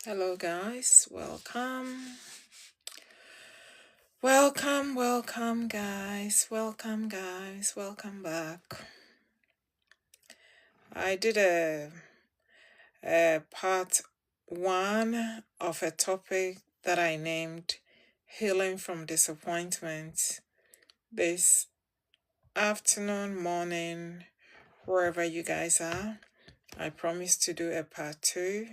Hello, guys. Welcome. Welcome, guys. Welcome back. I did a part one of a topic that I named Healing from Disappointment this afternoon, morning, wherever you guys are. I promised to do a part two.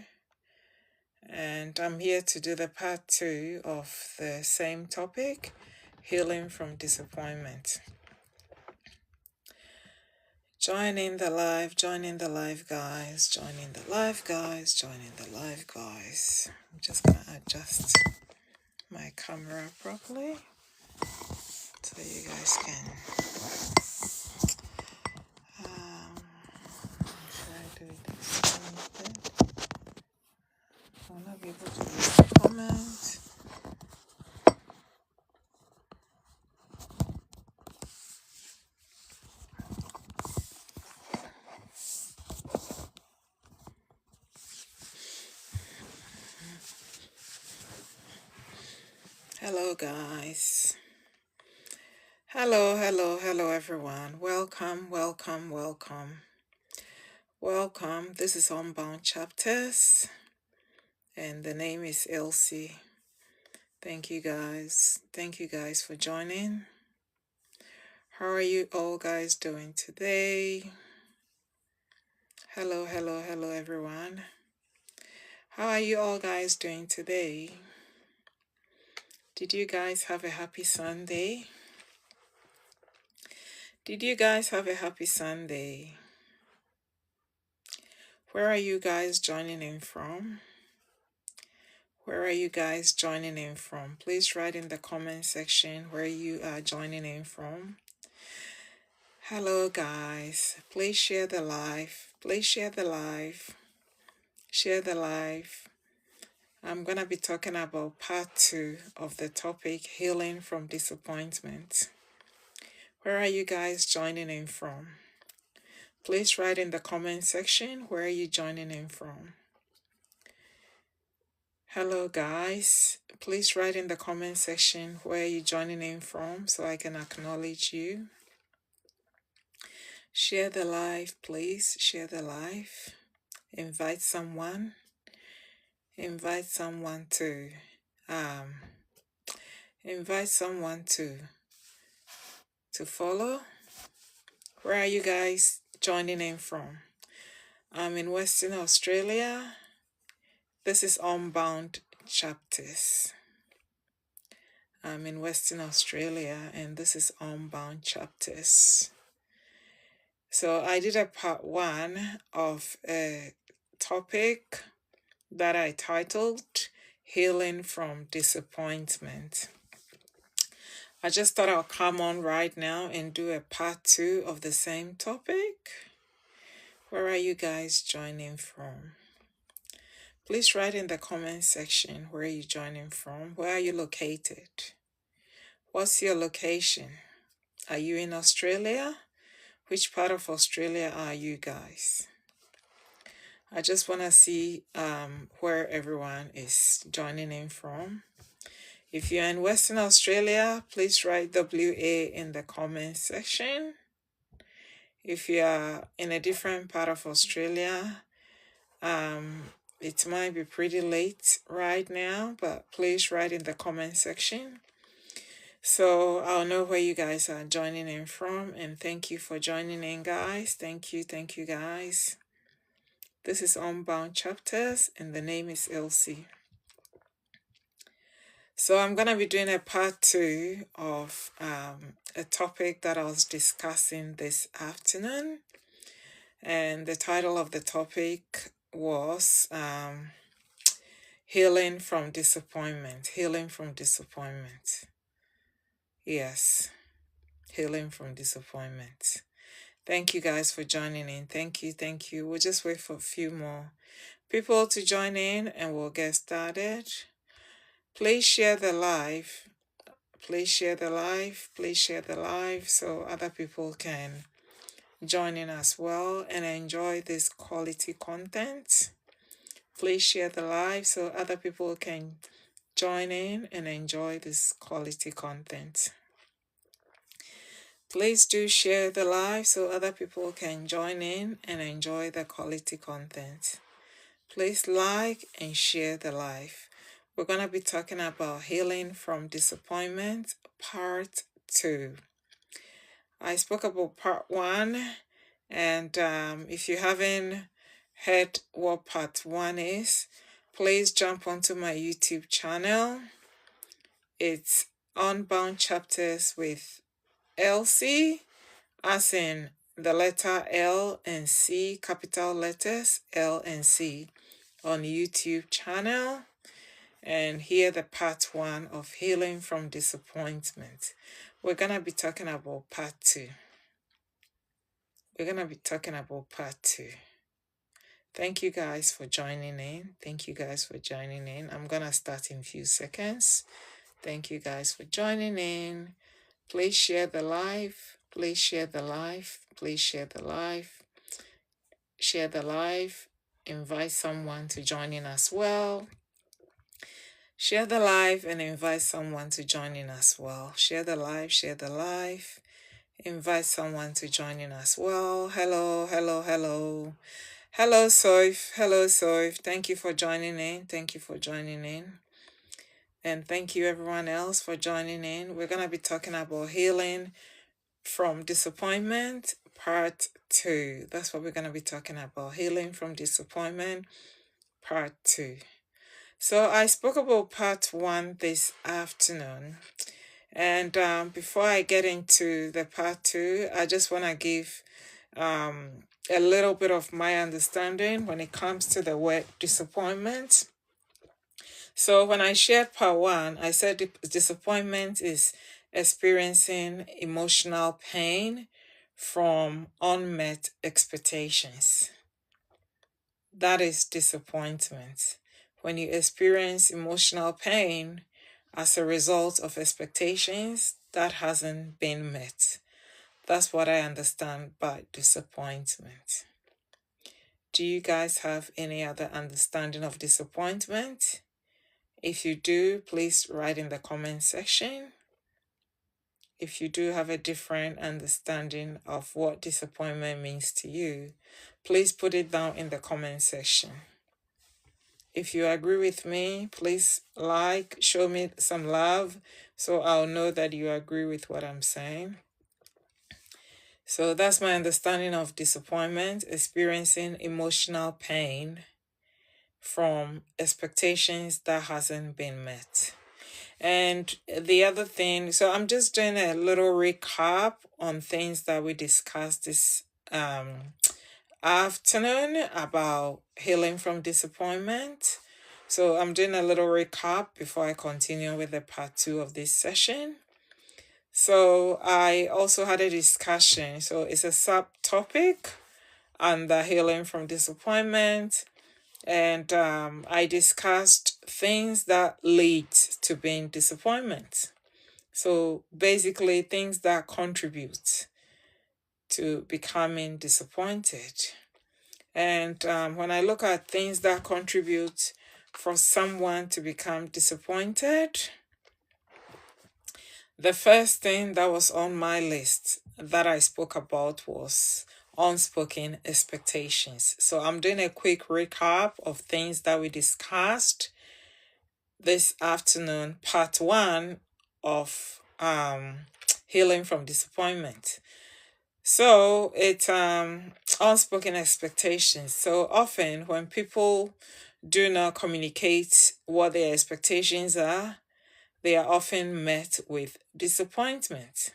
And I'm here to do the part two of the same topic, healing from disappointment. Join in the live, guys. Join in the live, guys. I'm just gonna adjust my camera properly so you guys can. Should I do this instead? I'll not be able to read the comments. Hello, guys. Hello, everyone. Welcome. This is Unbound Chapters, and the name is Elsie. Thank you guys for joining. How are you all guys doing today? Hello, everyone. How are you all guys doing today? Did you guys have a happy Sunday? Where are you guys joining in from? Please write in the comment section where you are joining in from. Hello, guys. Please share the live. Share the live. I'm going to be talking about part two of the topic, healing from disappointment. Where are you guys joining in from? Please write in the comment section where are you joining in from. Hello, guys. Please write in the comment section where you're joining in from so I can acknowledge you. Share the live, please. Share the live. Invite someone to follow. Where are you guys joining in from? I'm in Western Australia. This is Unbound Chapters. I'm in Western Australia and this is Unbound Chapters. So I did a part one of a topic that I titled Healing from Disappointment. I just thought I'll come on right now and do a part two of the same topic. Where are you guys joining from? Please write in the comment section where you're joining from. Where are you located? What's your location? Are you in Australia? Which part of Australia are you guys? I just want to see where everyone is joining in from. If you're in Western Australia, please write WA in the comment section. If you are in a different part of Australia, it might be pretty late right now, but please write in the comment section so I'll know where you guys are joining in from. And thank you for joining in, guys. Thank you, guys. This is Unbound Chapters, and the name is Elsie. So I'm going to be doing a part two of a topic that I was discussing this afternoon. And the title of the topic was Healing from Disappointment. Yes, healing from disappointment. Thank you guys for joining in. Thank you. We'll just wait for a few more people to join in and we'll get started. Please share the live. So other people can join in as well and enjoy this quality content please share the live so other people can join in and enjoy this quality content. Please do share the live so other people can join in and enjoy the quality content. Please like and share the live. We're going to be talking about healing from disappointment, part 2. I spoke about part 1, and if you haven't heard what part 1 is, please jump onto my YouTube channel. It's Unbound Chapters with Elsie, as in the letter L and C, capital letters L and C, on YouTube channel. And here the part 1 of healing from disappointment. We're going to be talking about part 2. Thank you guys for joining in. I'm going to start in a few seconds. Thank you guys for joining in. Please share the live. Share the live. Invite someone to join in as well. Share the live and invite someone to join in as well. Share the live. Invite someone to join in as well. Hello. Hello, Soif. Thank you for joining in. And thank you everyone else for joining in. We're going to be talking about healing from disappointment, part 2. That's what we're going to be talking about. Healing from disappointment, part 2. So I spoke about part 1 this afternoon. And before I get into the part 2, I just want to give a little bit of my understanding when it comes to the word disappointment. So when I shared part 1, I said disappointment is experiencing emotional pain from unmet expectations. That is disappointment. When you experience emotional pain as a result of expectations that hasn't been met. That's what I understand by disappointment. Do you guys have any other understanding of disappointment? If you do, please write in the comment section. If you do have a different understanding of what disappointment means to you, please put it down in the comment section. If you agree with me, please show me some love so I'll know that you agree with what I'm saying. So that's my understanding of disappointment, experiencing emotional pain from expectations that hasn't been met. And the other thing, so I'm just doing a little recap on things that we discussed this afternoon about healing from disappointment. So I'm doing a little recap before I continue with the part 2 of this session. So I also had a discussion. So it's a subtopic under healing from disappointment. And I discussed things that lead to being disappointment. So basically things that contribute to becoming disappointed. And when I look at things that contribute for someone to become disappointed, the first thing that was on my list that I spoke about was unspoken expectations. So I'm doing a quick recap of things that we discussed this afternoon, part 1 of healing from disappointment. So it's unspoken expectations. So often when people do not communicate what their expectations are, they are often met with disappointment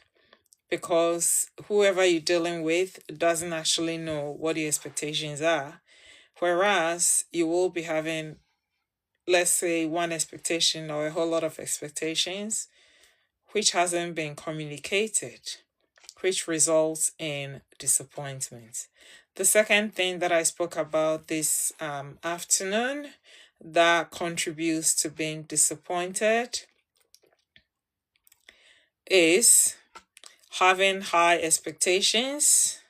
because whoever you're dealing with doesn't actually know what your expectations are. Whereas you will be having, let's say, one expectation or a whole lot of expectations which hasn't been communicated, which results in disappointment. The second thing that I spoke about this afternoon that contributes to being disappointed is having high expectations.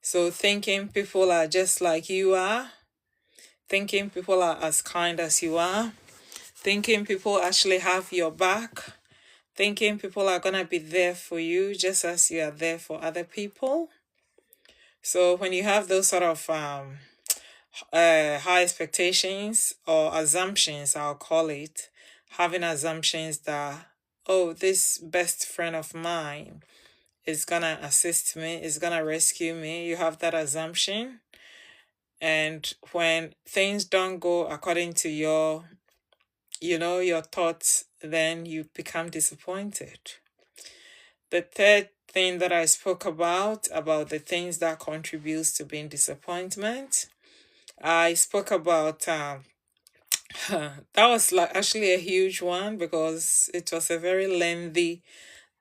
So thinking people are just like you are, thinking people are as kind as you are, thinking people actually have your back, thinking people are going to be there for you just as you are there for other people. So when you have those sort of high expectations or assumptions, I'll call it, having assumptions that, oh, this best friend of mine is gonna assist me, is gonna rescue me. You have that assumption. And when things don't go according to your, your thoughts, then you become disappointed. The third thing that I spoke about the things that contributes to being disappointment, I spoke about that was like actually a huge one because it was a very lengthy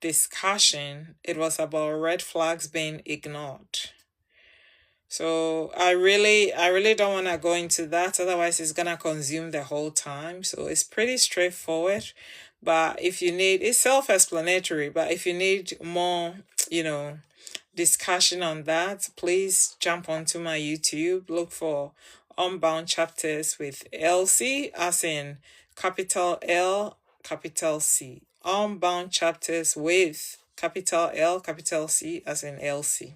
discussion. It was about red flags being ignored. So I really don't want to go into that, otherwise it's gonna consume the whole time. So it's pretty straightforward. But if you need, it's self-explanatory, but if you need more, you know, discussion on that, please jump onto my YouTube, look for Unbound Chapters with Elsie, as in capital L, capital C. Unbound Chapters with capital L, capital C, as in Elsie.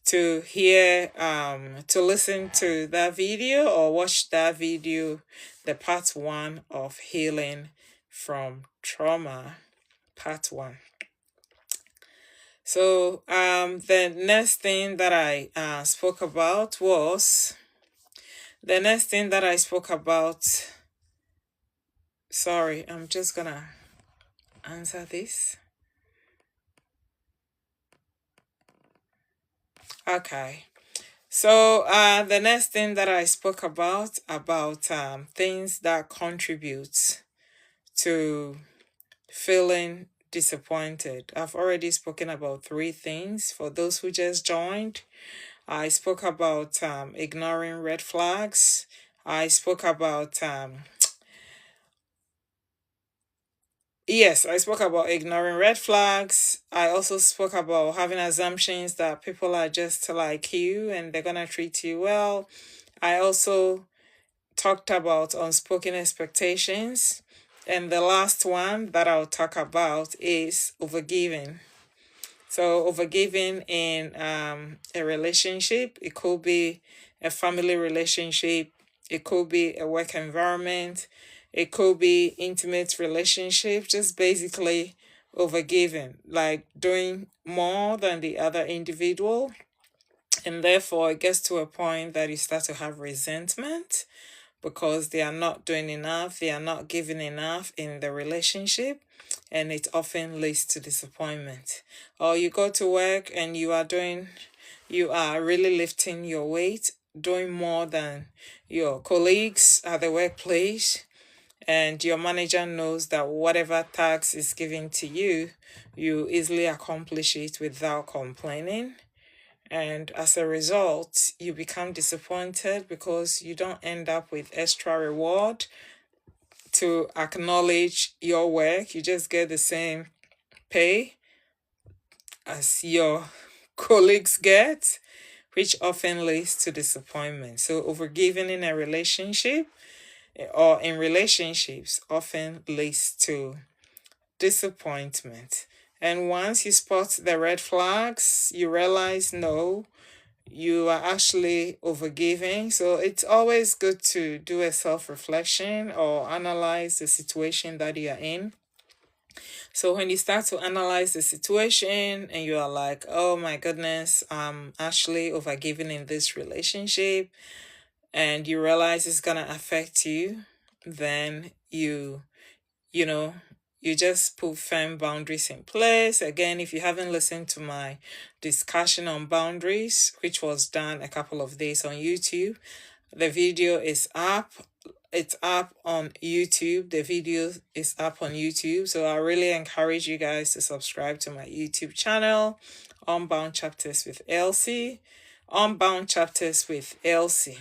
To hear, to listen to that video or watch that video, the part 1 of Healing from Trauma, part 1. So the next thing that I spoke about was, sorry, I'm just gonna answer this. Okay. So the next thing that I spoke about things that contribute to feeling disappointed. I've already spoken about 3 things. For those who just joined, I spoke about ignoring red flags. I spoke about yes, I spoke about ignoring red flags. I also spoke about having assumptions that people are just like you and they're gonna treat you well. I also talked about unspoken expectations. And the last one that I'll talk about is overgiving. So overgiving in a relationship, it could be a family relationship, it could be a work environment, it could be intimate relationship, just basically overgiving, like doing more than the other individual. And therefore it gets to a point that you start to have resentment because they are not doing enough, they are not giving enough in the relationship, and it often leads to disappointment. Or you go to work and you are really lifting your weight, doing more than your colleagues at the workplace, and your manager knows that whatever task is given to you, you easily accomplish it without complaining. And as a result, you become disappointed because you don't end up with extra reward to acknowledge your work. You just get the same pay as your colleagues get, which often leads to disappointment. So overgiving in a relationship or in relationships often leads to disappointment. And once you spot the red flags, you realize no, you are actually overgiving. So it's always good to do a self-reflection or analyze the situation that you are in. So when you start to analyze the situation and you are like, oh my goodness, I'm actually overgiving in this relationship, and you realize it's gonna affect you, then you know, you just put firm boundaries in place. Again, if you haven't listened to my discussion on boundaries, which was done a couple of days on YouTube, the video is up. It's up on YouTube. The video is up on YouTube. So I really encourage you guys to subscribe to my YouTube channel, Unbound Chapters with Elsie. Unbound Chapters with Elsie.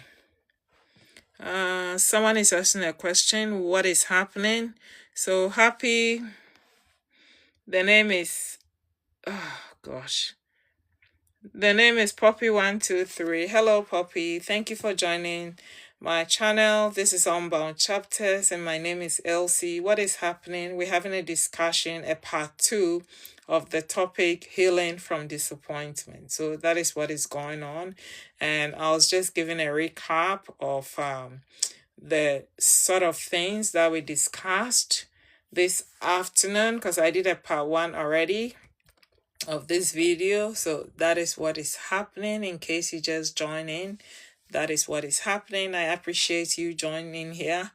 Someone is asking a question. What is happening? So happy. The name is, oh gosh. The name is Poppy123. Hello, Poppy. Thank you for joining my channel. This is Unbound Chapters, and my name is Elsie. What is happening? We're having a discussion, a part 2 of the topic healing from disappointment. So that is what is going on, and I was just giving a recap of the sort of things that we discussed this afternoon, because I did a part 1 already of this video. So that is what is happening. In case you just join in, that is what is happening. I appreciate you joining here.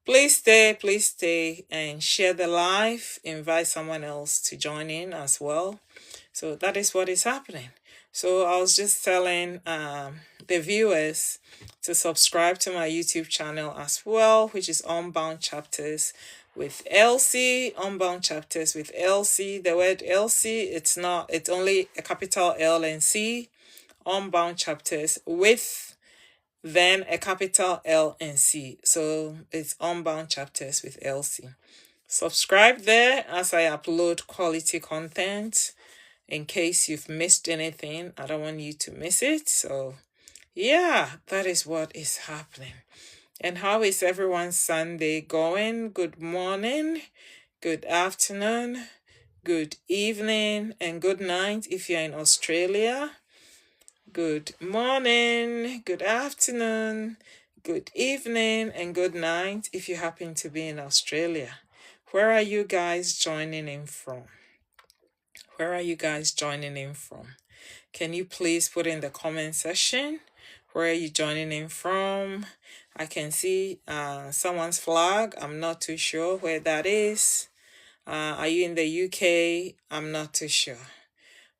Please stay and share the live. Invite someone else to join in as well. So that is what is happening. So I was just telling the viewers to subscribe to my YouTube channel as well, which is Unbound Chapters with Elsie. Unbound Chapters with Elsie. The word Elsie, it's only a capital L and C. Unbound Chapters with then a capital L and C. So it's Unbound Chapters with Elsie. Subscribe there as I upload quality content. In case you've missed anything, I don't want you to miss it. So yeah, that is what is happening. And how is everyone's Sunday going? Good morning, good afternoon, good evening, and good night if you're in Australia. Good morning, good afternoon, good evening, and good night if you happen to be in Australia. Where are you guys joining in from? Where are you guys joining in from? Can you please put in the comment section? Where are you joining in from? I can see someone's flag. I'm not too sure where that is. Are you in the UK? I'm not too sure.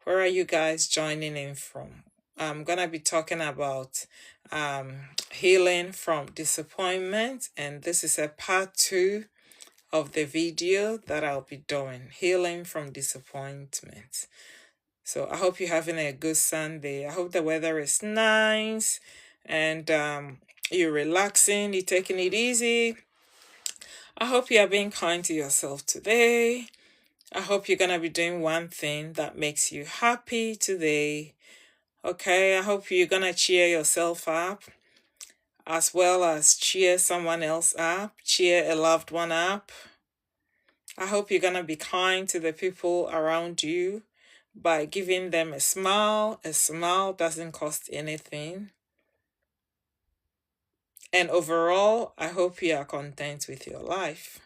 Where are you guys joining in from? I'm going to be talking about healing from disappointment. And this is a part 2 of the video that I'll be doing. Healing from disappointment. So I hope you're having a good Sunday. I hope the weather is nice and you're relaxing, you're taking it easy. I hope you are being kind to yourself today. I hope you're going to be doing one thing that makes you happy today. Okay, I hope you're going to cheer yourself up as well as cheer someone else up, cheer a loved one up. I hope you're going to be kind to the people around you by giving them a smile. A smile doesn't cost anything. And overall, I hope you are content with your life.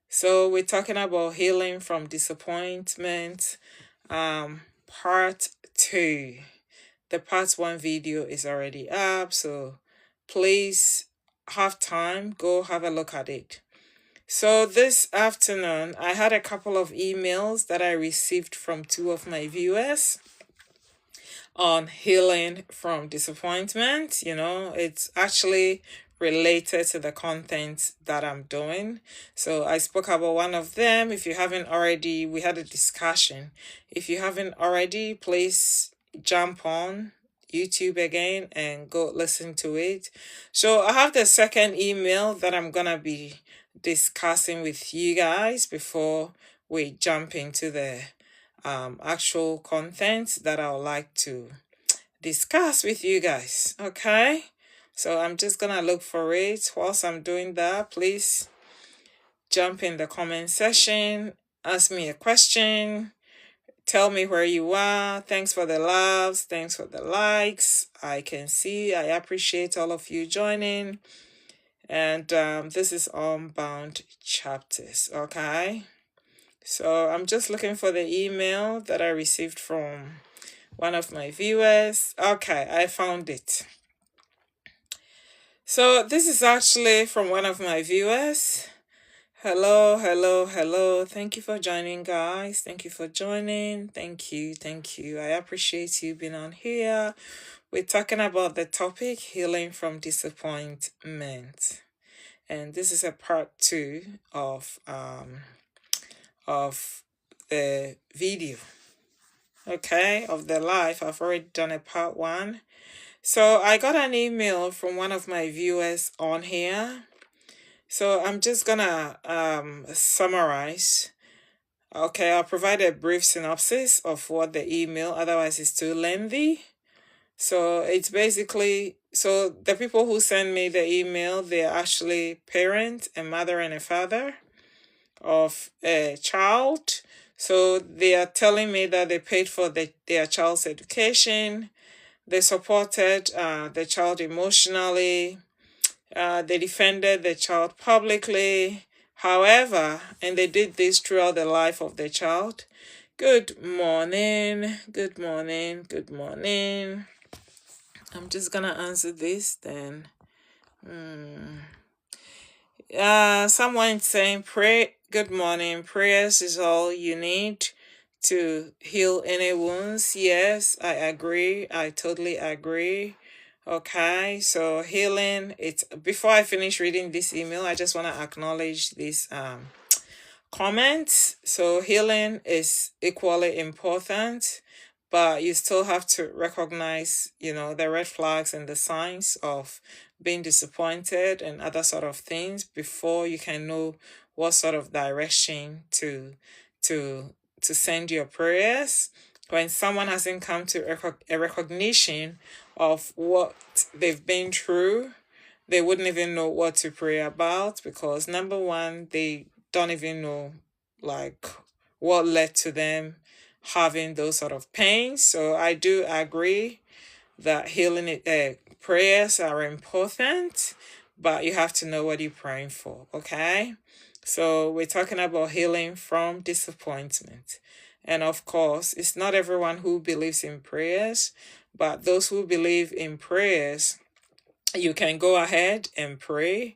So we're talking about healing from disappointment, part 2. The part 1 video is already up, so please have time, go have a look at it. So this afternoon, I had a couple of emails that I received from 2 of my viewers on healing from disappointment. You know, it's actually related to the content that I'm doing. So I spoke about one of them. If you haven't already, we had a discussion. If you haven't already, please jump on YouTube again and go listen to it. So I have the second email that I'm gonna be discussing with you guys before we jump into the actual content that I would like to discuss with you guys. Okay, so I'm just gonna look for it. Whilst I'm doing that, please jump in the comment section, ask me a question, tell me where you are. Thanks for the loves, thanks for the likes. I can see, I appreciate all of you joining. And this is Unbound Chapters. Okay, so I'm just looking for the email that I received from one of my viewers. Okay, I found it. So this is actually from one of my viewers. Hello. Thank you for joining, guys. Thank you for joining. Thank you. I appreciate you being on here. We're talking about the topic healing from disappointment. And this is a part 2 of the video. Okay, of the live. I've already done a part 1. So I got an email from one of my viewers on here. So I'm just gonna summarize. Okay, I'll provide a brief synopsis of what the email, otherwise it's too lengthy. So it's basically So the people who send me the email, they're actually parents, a mother and a father of a child. So they are telling me that they paid for their child's education. They supported the child emotionally. They defended the child publicly. However, and they did this throughout the life of the child. Good morning. Good morning. Good morning. I'm just gonna answer this then. Someone saying pray. Good morning. Prayers is all you need to heal any wounds. Yes, I agree. I totally agree. Okay, so healing. It's before I finish reading this email, I just want to acknowledge this comments. So healing is equally important, but you still have to recognize, the red flags and the signs of being disappointed and other sort of things before you can know what sort of direction to to send your prayers. When someone hasn't come to a recognition of what they've been through, they wouldn't even know what to pray about, because number one, they don't even know like what led to them having those sort of pains. So I do agree that healing prayers are important, but you have to know what you're praying for. Okay, so we're talking about healing from disappointment. And of course, it's not everyone who believes in prayers, but those who believe in prayers, you can go ahead and pray.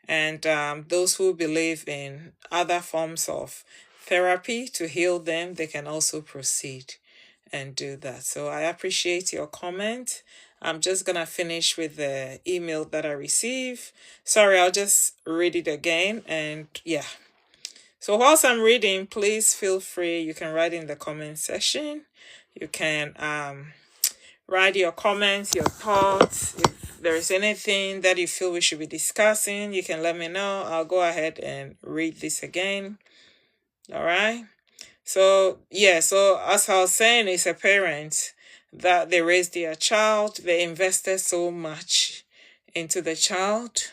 And those who believe in other forms of therapy to heal them, they can also proceed and do that. So I appreciate your comment. I'm just going to finish with the email that I received. Sorry, I'll just read it again. And yeah. So whilst I'm reading, please feel free. You can write in the comment section. You can write your comments, your thoughts. If there's anything that you feel we should be discussing, you can let me know. I'll go ahead and read this again. All right. So, yeah, so as I was saying, it's a parent that they raised their child. They invested so much into the child.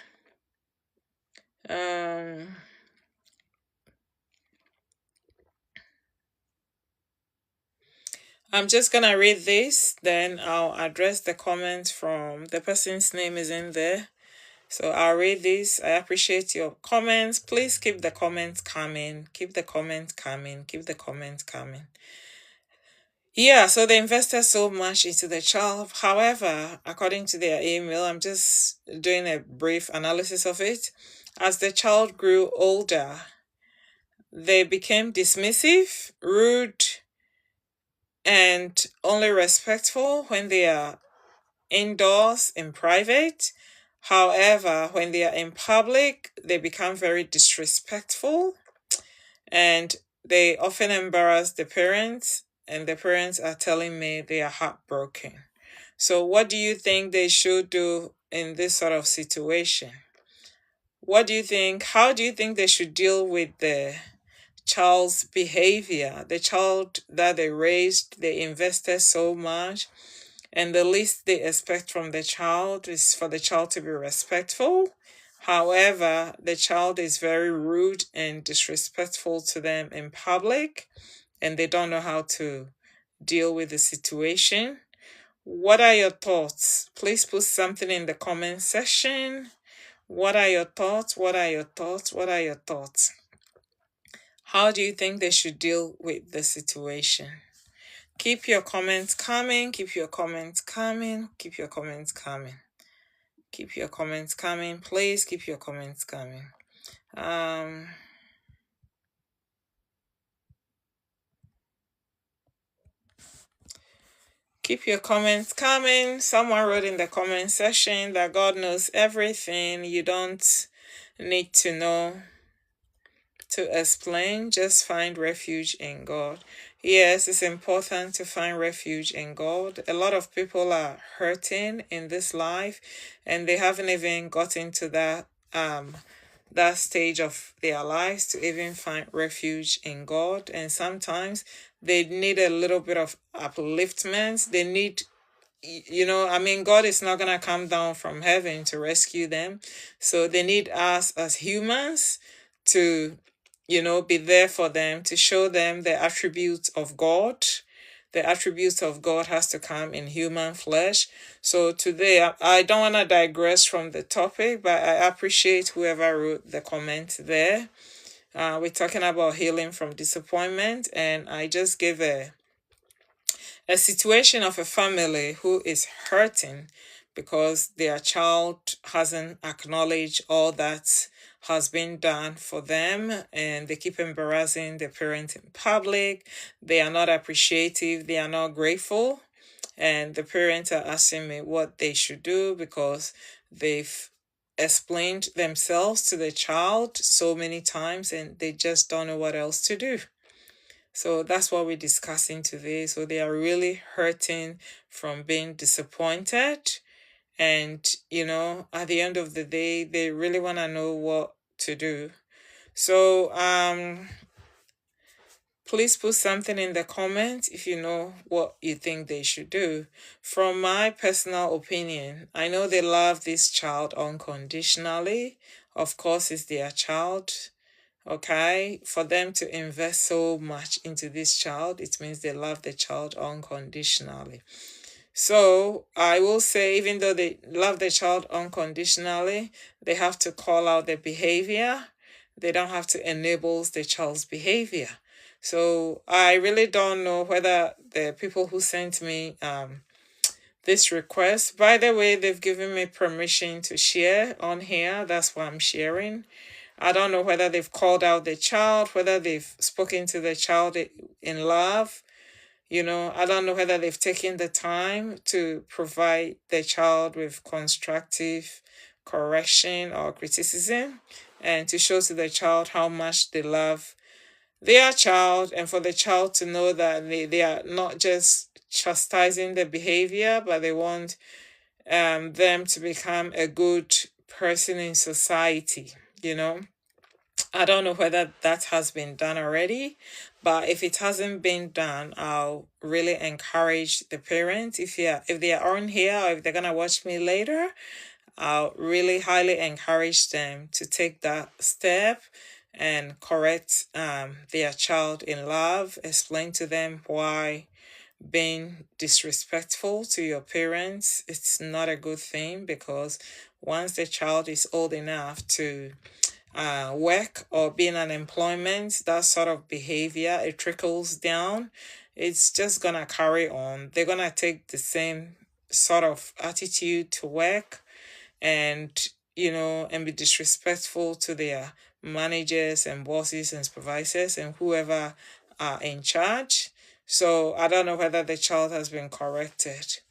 I'm just going to read this, then I'll address the comments from the person's name is in there. So I'll read this. I appreciate your comments. Please keep the comments coming. Keep the comments coming. Keep the comments coming. Yeah, so they invested so much into the child. However, according to their email, I'm just doing a brief analysis of it. As the child grew older, they became dismissive, rude, and only respectful when they are indoors in private. However, when they are in public, they become very disrespectful, and they often embarrass the parents, and the parents are telling me they are heartbroken. So what do you think they should do in this sort of situation? What do you think? How do you think they should deal with the child's behavior? The child that they raised, they invested so much, and the least they expect from the child is for the child to be respectful. However, the child is very rude and disrespectful to them in public, and they don't know how to deal with the situation. What are your thoughts? Please put something in the comment section. What are your thoughts? What are your thoughts? What are your thoughts? How do you think they should deal with the situation? Keep your comments coming. Keep your comments coming. Keep your comments coming. Keep your comments coming. Please keep your comments coming. Keep your comments coming. Someone wrote in the comment section that God knows everything. You don't need to know to explain. Just find refuge in God. Yes, it's important to find refuge in God. A lot of people are hurting in this life, and they haven't even gotten to that stage of their lives to even find refuge in God. And sometimes they need a little bit of upliftment. They need I mean, God is not going to come down from heaven to rescue them. So they need us as humans to, be there for them, to show them the attributes of God. The attributes of God has to come in human flesh. So today, I don't want to digress from the topic, but I appreciate whoever wrote the comment there. We're talking about healing from disappointment, and I just gave a situation of a family who is hurting because their child hasn't acknowledged all that has been done for them, and they keep embarrassing their parent in public. They are not appreciative, they are not grateful, and the parents are asking me what they should do because they've explained themselves to the child so many times and they just don't know what else to do. So that's what we're discussing today. So they are really hurting from being disappointed. And, at the end of the day, they really want to know what to do. So please put something in the comments if you know what you think they should do. From my personal opinion, I know they love this child unconditionally. Of course, it's their child. Okay, for them to invest so much into this child, it means they love the child unconditionally. So I will say, even though they love the child unconditionally, they have to call out their behavior. They don't have to enable the child's behavior. So I really don't know whether the people who sent me this request, by the way, they've given me permission to share on here. That's why I'm sharing. I don't know whether they've called out the child, whether they've spoken to the child in love. I don't know whether they've taken the time to provide the child with constructive correction or criticism and to show to the child how much they love their child, and for the child to know that they are not just chastising the behavior, but they want them to become a good person in society. I don't know whether that has been done already, but if it hasn't been done, I'll really encourage the parents, if they are on here or if they're gonna watch me later, I'll really highly encourage them to take that step and correct their child in love, explain to them why being disrespectful to your parents, it's not a good thing, because once the child is old enough to work or be in unemployment, that sort of behavior, it trickles down. It's just gonna carry on. They're gonna take the same sort of attitude to work, and and be disrespectful to their managers and bosses and supervisors and whoever are in charge. So I don't know whether the child has been corrected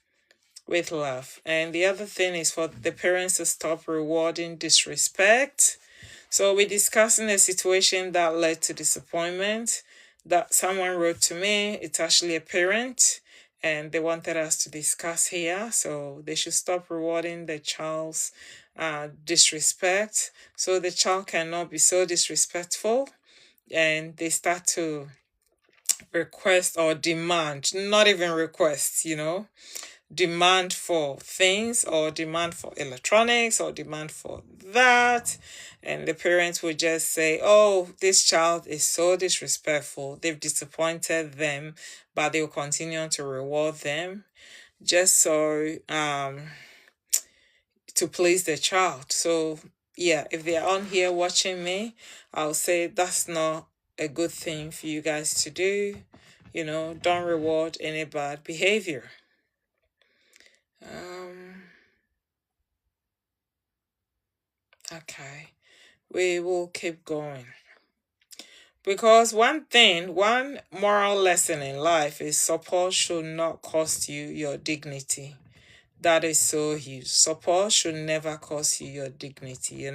with love. And the other thing is for the parents to stop rewarding disrespect. So we're discussing a situation that led to disappointment that someone wrote to me. It's actually a parent, and they wanted us to discuss here. So they should stop rewarding the child's disrespect, so the child cannot be so disrespectful, and they start to request or demand, not even request, demand for things or demand for electronics or demand for that. And the parents would just say, oh, this child is so disrespectful, they've disappointed them, but they'll continue to reward them just so to please the child. So yeah, if they're on here watching me, I'll say that's not a good thing for you guys to do. Don't reward any bad behavior. Okay, we will keep going. Because one moral lesson in life is support should not cost you your dignity. That is so huge. Support should never cost you your dignity,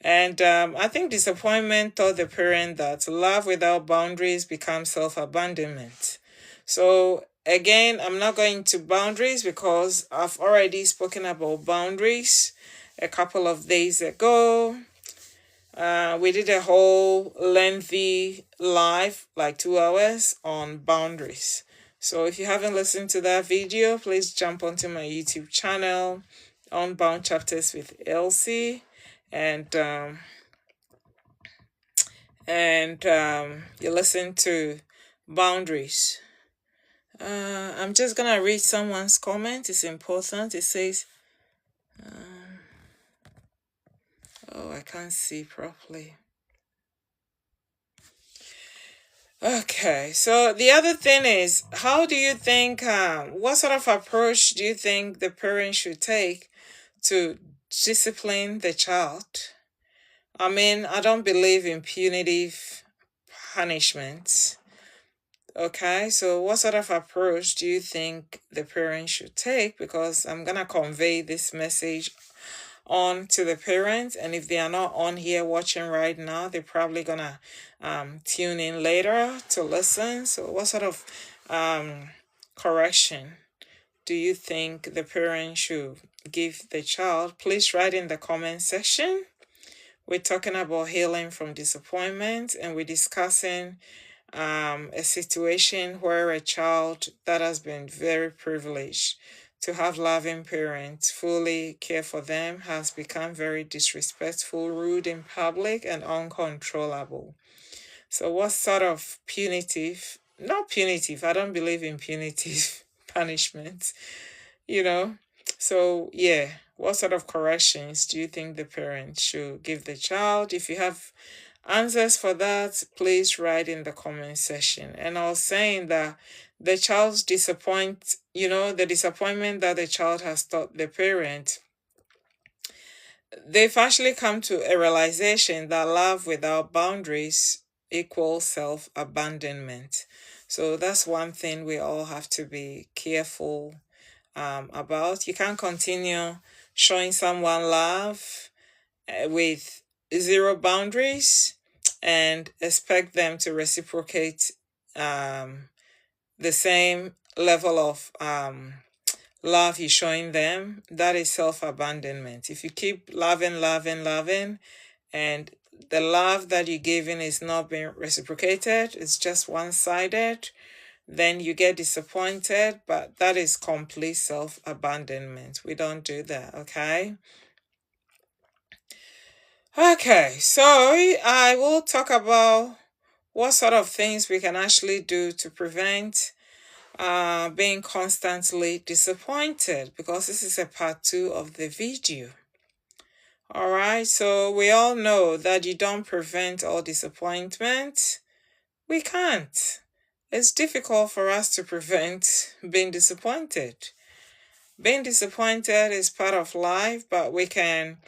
And I think disappointment taught the parent that love without boundaries becomes self-abandonment. So again, I'm not going to boundaries because I've already spoken about boundaries a couple of days ago. We did a whole lengthy live, like 2 hours, on boundaries. So if you haven't listened to that video, please jump onto my YouTube channel, Unbound Chapters with Elsie, and you listen to Boundaries. I'm just gonna read someone's comment. It's important. It says, oh, I can't see properly. Okay, so the other thing is, how do you think, what sort of approach do you think the parent should take to discipline the child? I mean, I don't believe in punitive punishment. Okay, so what sort of approach do you think the parent should take? Because I'm going to convey this message on to the parents, and if they are not on here watching right now, they're probably gonna tune in later to listen. So what sort of correction do you think the parent should give the child? Please write in the comment section. We're talking about healing from disappointment, and we're discussing a situation where a child that has been very privileged to have loving parents fully care for them has become very disrespectful, rude in public, and uncontrollable. So what sort of punitive, not punitive, I don't believe in punitive punishment, you know? So yeah, what sort of corrections do you think the parent should give the child? If you have answers for that, please write in the comment section. And I was saying that the child's the disappointment that the child has taught the parent, they've actually come to a realization that love without boundaries equals self-abandonment. So that's one thing we all have to be careful about. You can't continue showing someone love with zero boundaries and expect them to reciprocate the same level of love you're showing them. That is self-abandonment. If you keep loving, and the love that you're giving is not being reciprocated, it's just one-sided, then you get disappointed, but that is complete self-abandonment. We don't do that, okay? Okay, so I will talk about what sort of things we can actually do to prevent being constantly disappointed, because this is a part 2 of the video. All right, so we all know that you don't prevent all disappointment. We can't. It's difficult for us to prevent being disappointed. Being disappointed is part of life, but we can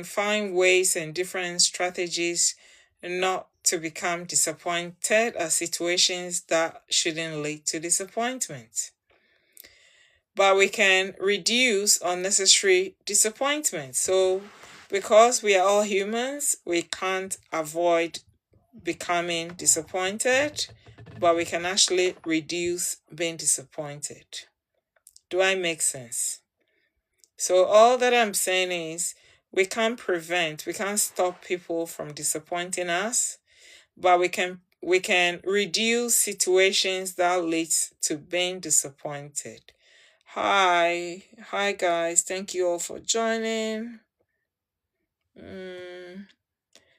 find ways and different strategies not to become disappointed at situations that shouldn't lead to disappointment. But we can reduce unnecessary disappointment. So because we are all humans, we can't avoid becoming disappointed, but we can actually reduce being disappointed. Do I make sense? So all that I'm saying is we can't stop people from disappointing us, but we can reduce situations that leads to being disappointed. Hi guys, thank you all for joining.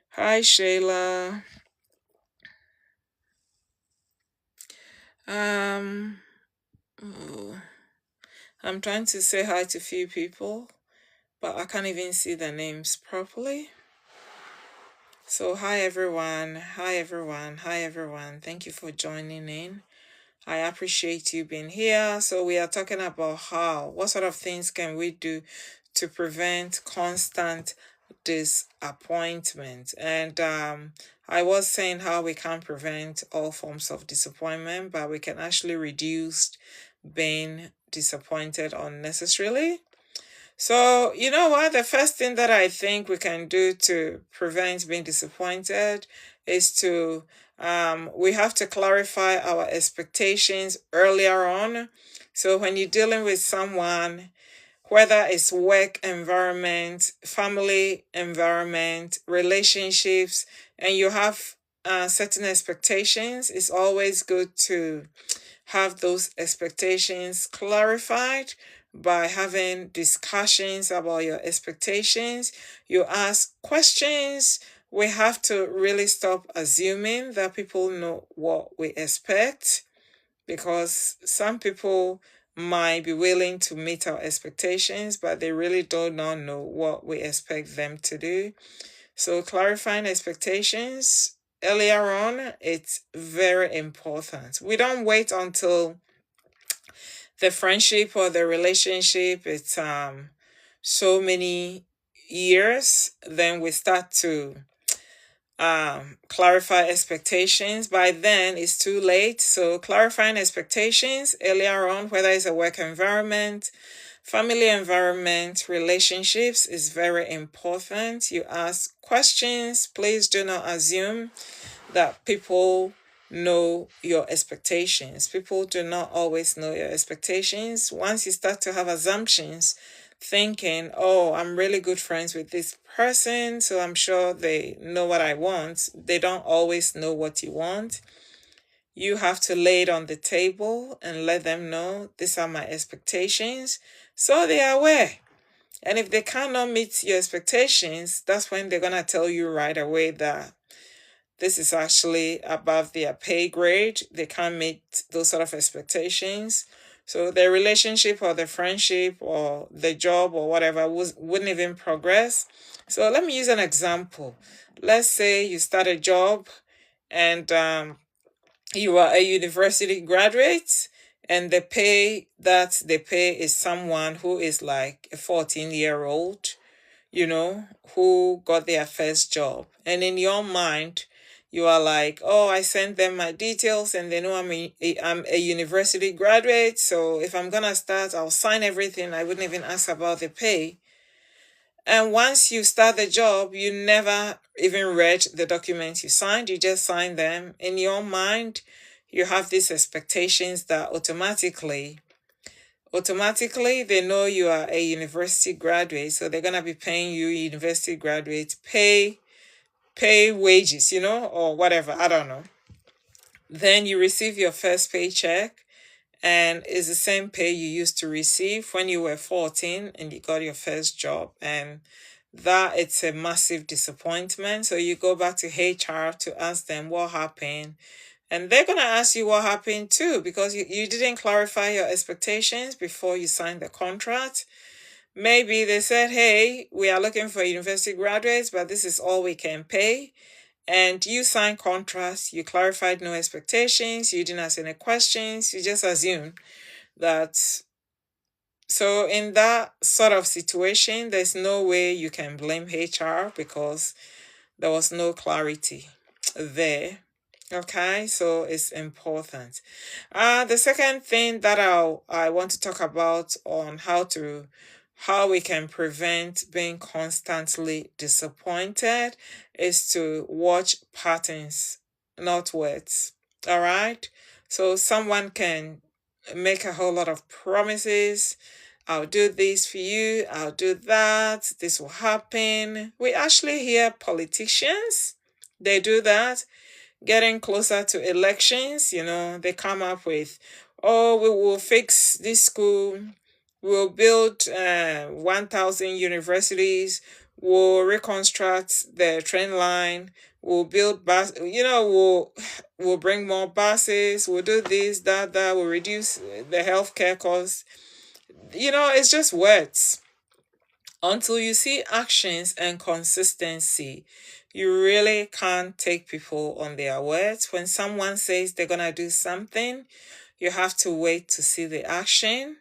Hi Shayla. I'm trying to say hi to a few people, but I can't even see their names properly. So hi everyone. Thank you for joining in. I appreciate you being here. So we are talking about what sort of things can we do to prevent constant disappointment. And I was saying how we can't prevent all forms of disappointment, but we can actually reduce being disappointed unnecessarily. So, you know what? The first thing that I think we can do to prevent being disappointed is we have to clarify our expectations earlier on. So when you're dealing with someone, whether it's work environment, family environment, relationships, and you have certain expectations, it's always good to have those expectations clarified by having discussions about your expectations. You ask questions. We have to really stop assuming that people know what we expect, because some people might be willing to meet our expectations, but they really do not know what we expect them to do. So clarifying expectations earlier on, it's very important. We don't wait until the friendship or the relationship, it's so many years, then we start to clarify expectations. By then it's too late. So clarifying expectations earlier on, whether it's a work environment, family environment, relationships, is very important. You ask questions. Please do not assume that people know your expectations. People do not always know your expectations. Once you start to have assumptions, thinking, oh, I'm really good friends with this person, so I'm sure they know what I want. They don't always know what you want. You have to lay it on the table and let them know these are my expectations, so they are aware. And if they cannot meet your expectations, that's when they're going to tell you right away that this is actually above their pay grade. They can't meet those sort of expectations. So the relationship or the friendship or the job or whatever wouldn't even progress. So let me use an example. Let's say you start a job and you are a university graduate, and the pay that they pay is someone who is like a 14-year-old, who got their first job. And in your mind, you are like, oh, I sent them my details and they know I'm a university graduate. So if I'm going to start, I'll sign everything. I wouldn't even ask about the pay. And once you start the job, you never even read the documents you signed. You just signed them. In your mind, you have these expectations that automatically they know you are a university graduate, so they're gonna be paying you university graduate pay wages, or whatever, I don't know. Then you receive your first paycheck, and it's the same pay you used to receive when you were 14 and you got your first job, and that it's a massive disappointment. So you go back to HR to ask them what happened. And they're going to ask you what happened too, because you didn't clarify your expectations before you signed the contract. Maybe they said, hey, we are looking for university graduates, but this is all we can pay. And you signed contracts, you clarified no expectations, you didn't ask any questions, you just assumed that. So in that sort of situation, there's no way you can blame HR because there was no clarity there. Okay, so it's important. The second thing that I want to talk about on how we can prevent being constantly disappointed is to watch patterns, not words. All right, so someone can make a whole lot of promises. I'll do this for you, I'll do that, this will happen. We actually hear politicians, they do that. Getting closer to elections, they come up with, oh, we will fix this school, we'll build 1,000 universities, we'll reconstruct the train line, we'll build bus, we'll bring more buses, we'll do this, that, we'll reduce the healthcare costs. It's just words. Until you see actions and consistency, you really can't take people on their words. When someone says they're going to do something, you have to wait to see the action.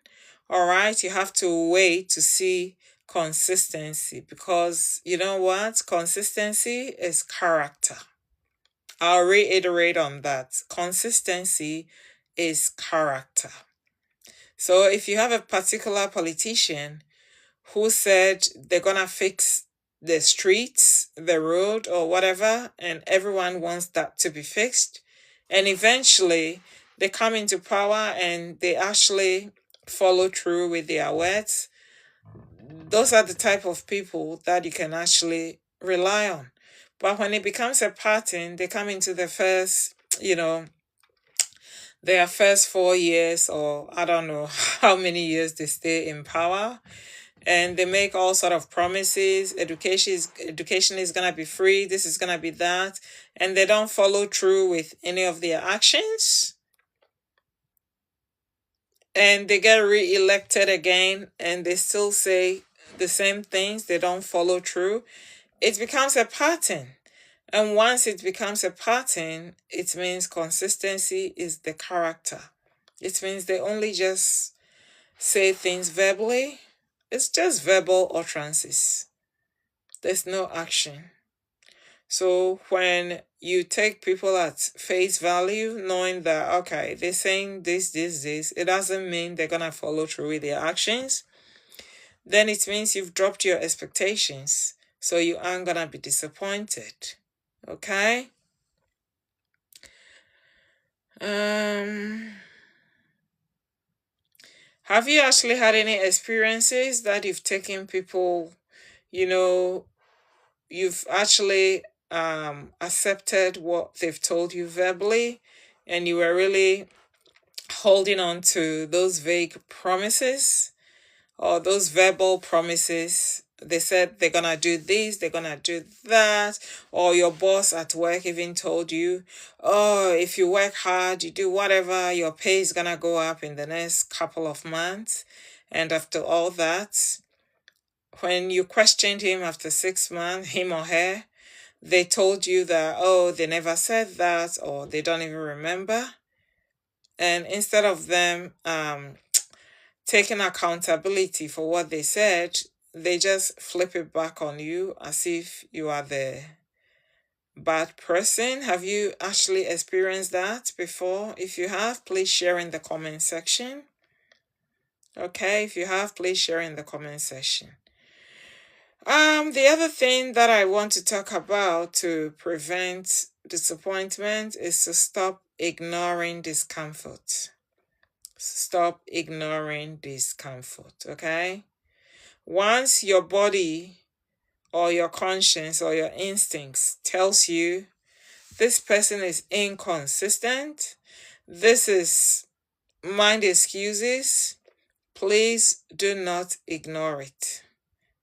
All right, you have to wait to see consistency, because you know what? Consistency is character. I'll reiterate on that. Consistency is character. So if you have a particular politician who said they're gonna fix the streets, the road, or whatever, and everyone wants that to be fixed, and eventually they come into power and they actually follow through with their words, those are the type of people that you can actually rely on. But when it becomes a pattern, they come into the first, their first 4 years, or I don't know how many years they stay in power, and they make all sort of promises. Education is gonna be free, this is gonna be that, and they don't follow through with any of their actions, and they get re-elected again and they still say the same things, they don't follow through. It becomes a pattern. And once it becomes a pattern, it means consistency is the character. It means they only just say things verbally. It's just verbal utterances. There's no action. So when you take people at face value, knowing that, okay, they're saying this, it doesn't mean they're going to follow through with their actions, then it means you've dropped your expectations. So you aren't going to be disappointed. Okay? Have you actually had any experiences that you've taken people, you've actually accepted what they've told you verbally, and you were really holding on to those vague promises or those verbal promises? They said they're gonna do this, they're gonna do that, or your boss at work even told you, oh, if you work hard, you do whatever, your pay is gonna go up in the next couple of months. And after all that, when you questioned him after 6 months, him or her, they told you that, oh, they never said that, or they don't even remember. And instead of them taking accountability for what they said, they just flip it back on you as if you are the bad person. Have you actually experienced that before? If you have, please share in the comment section. Okay, if you have, please share in the comment section. The other thing that I want to talk about to prevent disappointment is to stop ignoring discomfort. Stop ignoring discomfort, okay? Once your body or your conscience or your instincts tells you this person is inconsistent, this is mind excuses, please do not ignore it.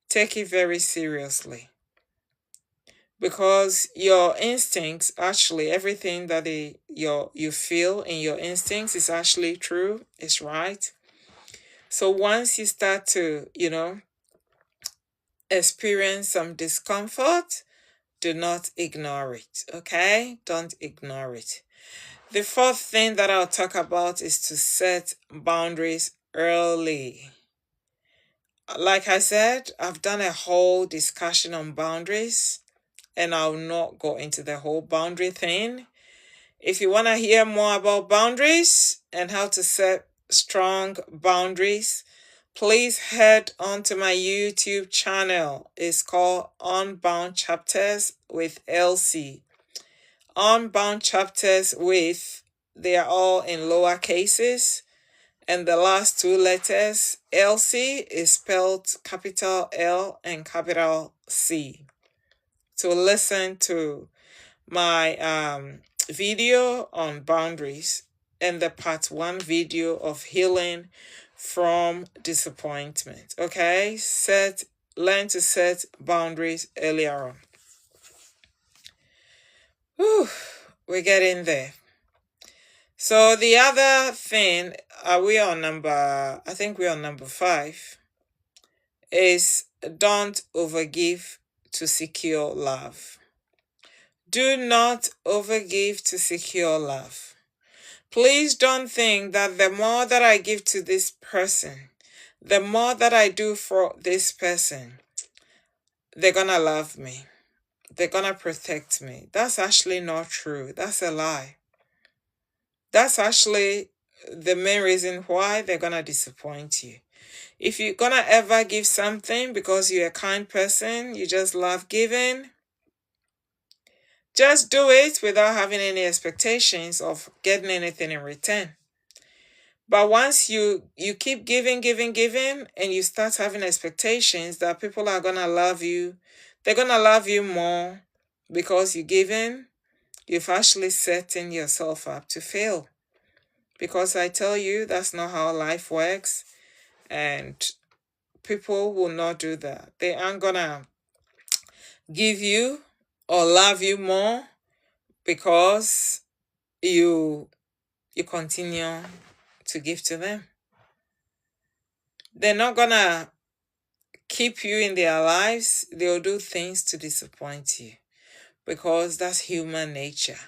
Take it very seriously. Because your instincts, actually everything that you feel in your instincts is actually true, it's right. So once you start to, experience some discomfort, do not ignore it, okay? Don't ignore it. The fourth thing that I'll talk about is to set boundaries early. Like I said, I've done a whole discussion on boundaries, and I'll not go into the whole boundary thing. If you want to hear more about boundaries and how to set strong boundaries, please head onto my YouTube channel. It's called Unbound Chapters with Elsie. Unbound Chapters with, they are all in lower cases, and the last two letters, Elsie, is spelled capital L and capital C. To listen to my video on boundaries and the part 1 video of healing from disappointment. Okay, learn to set boundaries earlier on. Whew, we're getting there. So the other thing, I think we're on number 5, is don't overgive to secure love. Do not overgive to secure love. Please don't think that the more that I give to this person, the more that I do for this person, they're gonna love me. They're gonna protect me. That's actually not true. That's a lie. That's actually the main reason why they're gonna disappoint you. If you're gonna ever give something because you're a kind person, you just love giving, just do it without having any expectations of getting anything in return. But once you keep giving, and you start having expectations that people are going to love you, they're going to love you more, Because you give in, you've actually setting yourself up to fail. Because I tell you, that's not how life works. And people will not do that. They aren't gonna give you or love you more because you continue to give to them. They're not gonna keep you in their lives. They'll do things to disappoint you because that's human nature.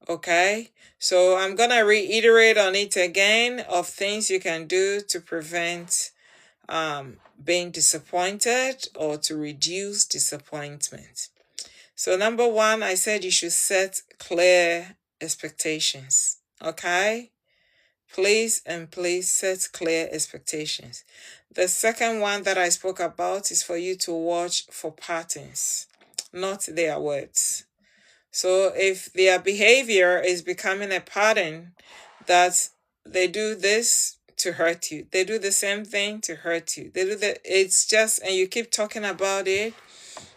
Okay, so I'm gonna reiterate on it again of things you can do to prevent being disappointed or to reduce disappointment. So number one, I said you should set clear expectations. Okay, please set clear expectations. The second one that I spoke about is for you to watch for patterns, not their words. So if their behavior is becoming a pattern that they do this to hurt you, they do the same thing to hurt you, it's just, and you keep talking about it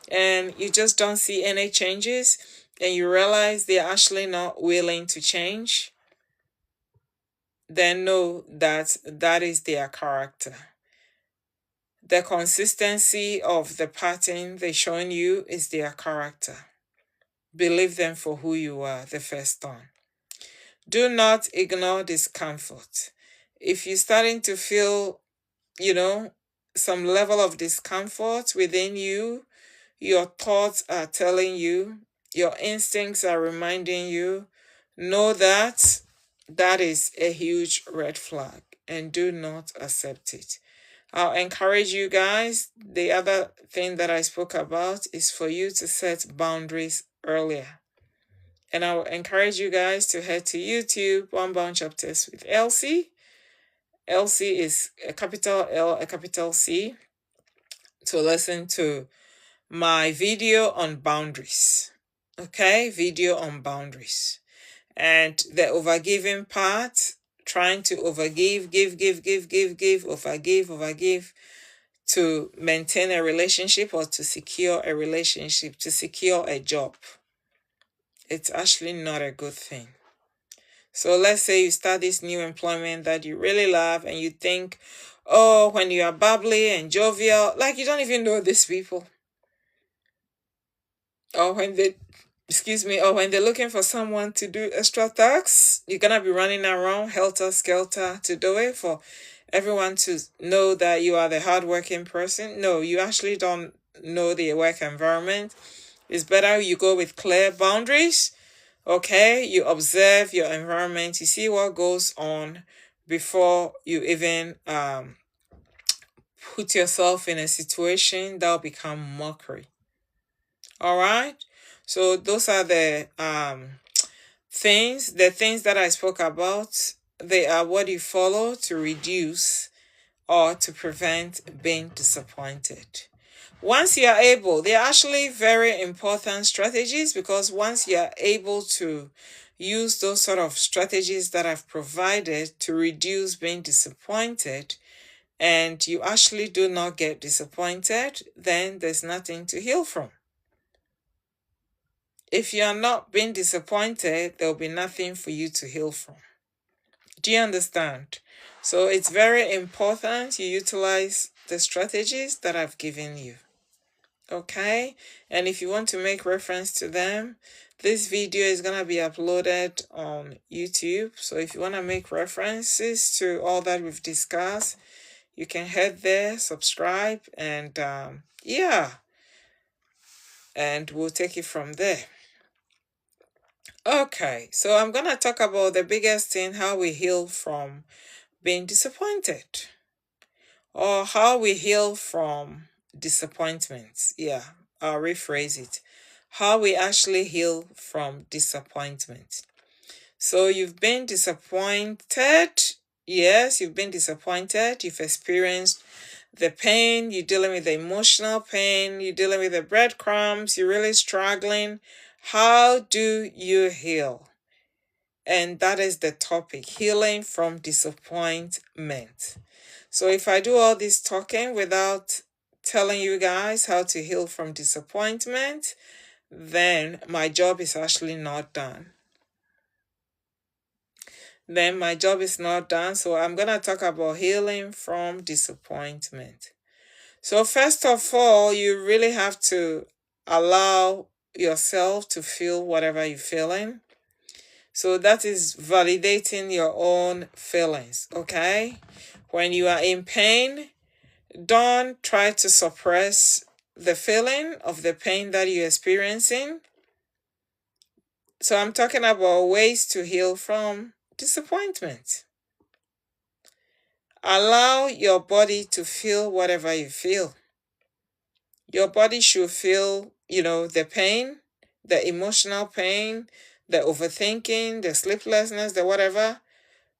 and you just don't see any changes and you realize they're actually not willing to change, then know that that is their character. The consistency of the pattern they're showing you is their character. Believe them for who you are the first time. Do not ignore discomfort. If you're starting to feel, some level of discomfort within you, your thoughts are telling you, your instincts are reminding you, know that that is a huge red flag and do not accept it. I'll encourage you guys. The other thing that I spoke about is for you to set boundaries earlier. And I'll encourage you guys to head to YouTube, Unbound Chapters with Elsie. Elsie is a capital L, a capital C, to listen to my video on boundaries. Okay, video on boundaries. And the overgiving part, trying to overgive, give, overgive to maintain a relationship or to secure a relationship, to secure a job. It's actually not a good thing. So let's say you start this new employment that you really love and you think, oh, when you are bubbly and jovial, like you don't even know these people. Or when they're looking for someone to do extra tasks, you're going to be running around helter-skelter to do it for everyone to know that you are the hardworking person. No, you actually don't know the work environment. It's better you go with clear boundaries. Okay, you observe your environment, you see what goes on before you even put yourself in a situation that will become mockery. All right, so those are the things that I spoke about. They are what you follow to reduce or to prevent being disappointed. Once you are able, they're actually very important strategies, because once you are able to use those sort of strategies that I've provided to reduce being disappointed, and you actually do not get disappointed, then there's nothing to heal from. If you are not being disappointed, there'll be nothing for you to heal from. Do you understand? So it's very important you utilize the strategies that I've given you. Okay, and if you want to make reference to them, this video is going to be uploaded on YouTube. So if you want to make references to all that we've discussed, you can head there, subscribe, and and we'll take it from there. Okay, so I'm going to talk about the biggest thing, how we heal from being disappointed, or how we heal from disappointments. Yeah, I'll rephrase it. How we actually heal from disappointment. So you've been disappointed. Yes, you've been disappointed. You've experienced the pain. You're dealing with the emotional pain. You're dealing with the breadcrumbs. You're really struggling. How do you heal? And that is the topic, healing from disappointment. So if I do all this talking without telling you guys how to heal from disappointment, then my job is actually not done. Then my job is not done. So I'm going to talk about healing from disappointment. So first of all, you really have to allow yourself to feel whatever you're feeling. So that is validating your own feelings, okay? When you are in pain, don't try to suppress the feeling of the pain that you're experiencing. So I'm talking about ways to heal from disappointment. Allow your body to feel whatever you feel. Your body should feel, the pain, the emotional pain, the overthinking, the sleeplessness, the whatever.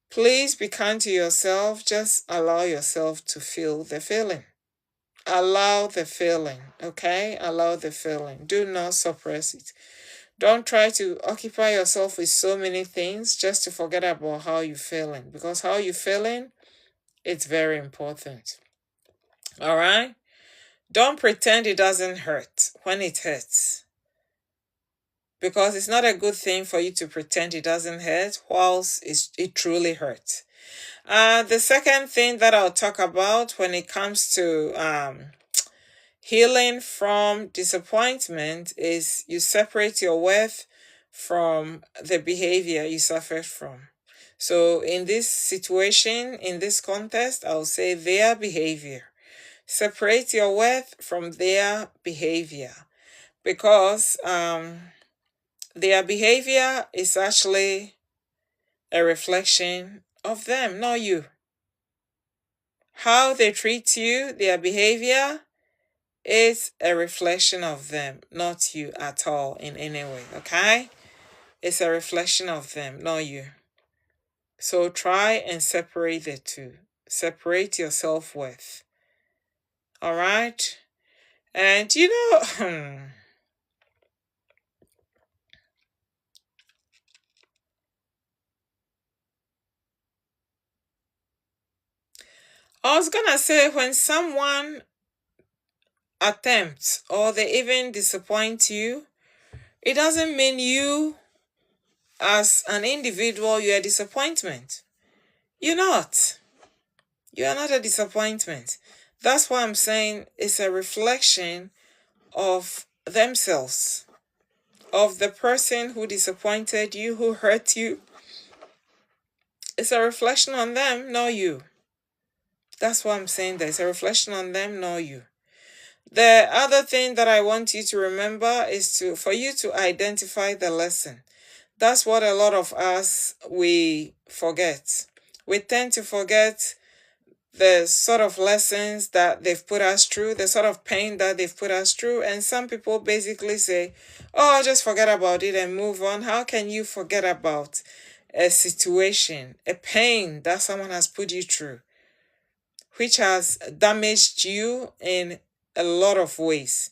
Please be kind to yourself. Just allow yourself to feel the feeling. Allow the feeling, okay? Allow the feeling. Do not suppress it. Don't try to occupy yourself with so many things just to forget about how you're feeling. Because how you're feeling, it's very important. All right? Don't pretend it doesn't hurt when it hurts. Because it's not a good thing for you to pretend it doesn't hurt whilst it truly hurts. The second thing that I'll talk about when it comes to healing from disappointment is you separate your worth from the behavior you suffered from. So in this situation, in this context, I'll say their behavior. Separate your worth from their behavior, because their behavior is actually a reflection of them, not you. How they treat you, their behavior, is a reflection of them, not you at all in any way, okay? It's a reflection of them, not you. So try and separate the two. Separate your self-worth. All right? And I was gonna say, when someone attempts or they even disappoint you, it doesn't mean you as an individual you're a disappointment. You're not. You are not a disappointment. That's why I'm saying it's a reflection of themselves, of the person who disappointed you, who hurt you. It's a reflection on them, not you. That's why I'm saying that it's a reflection on them, not you. The other thing that I want you to remember is for you to identify the lesson. That's what a lot of us, we forget. We tend to forget the sort of lessons that they've put us through, the sort of pain that they've put us through. And some people basically say, oh, just forget about it and move on. How can you forget about a situation, a pain that someone has put you through, which has damaged you in a lot of ways?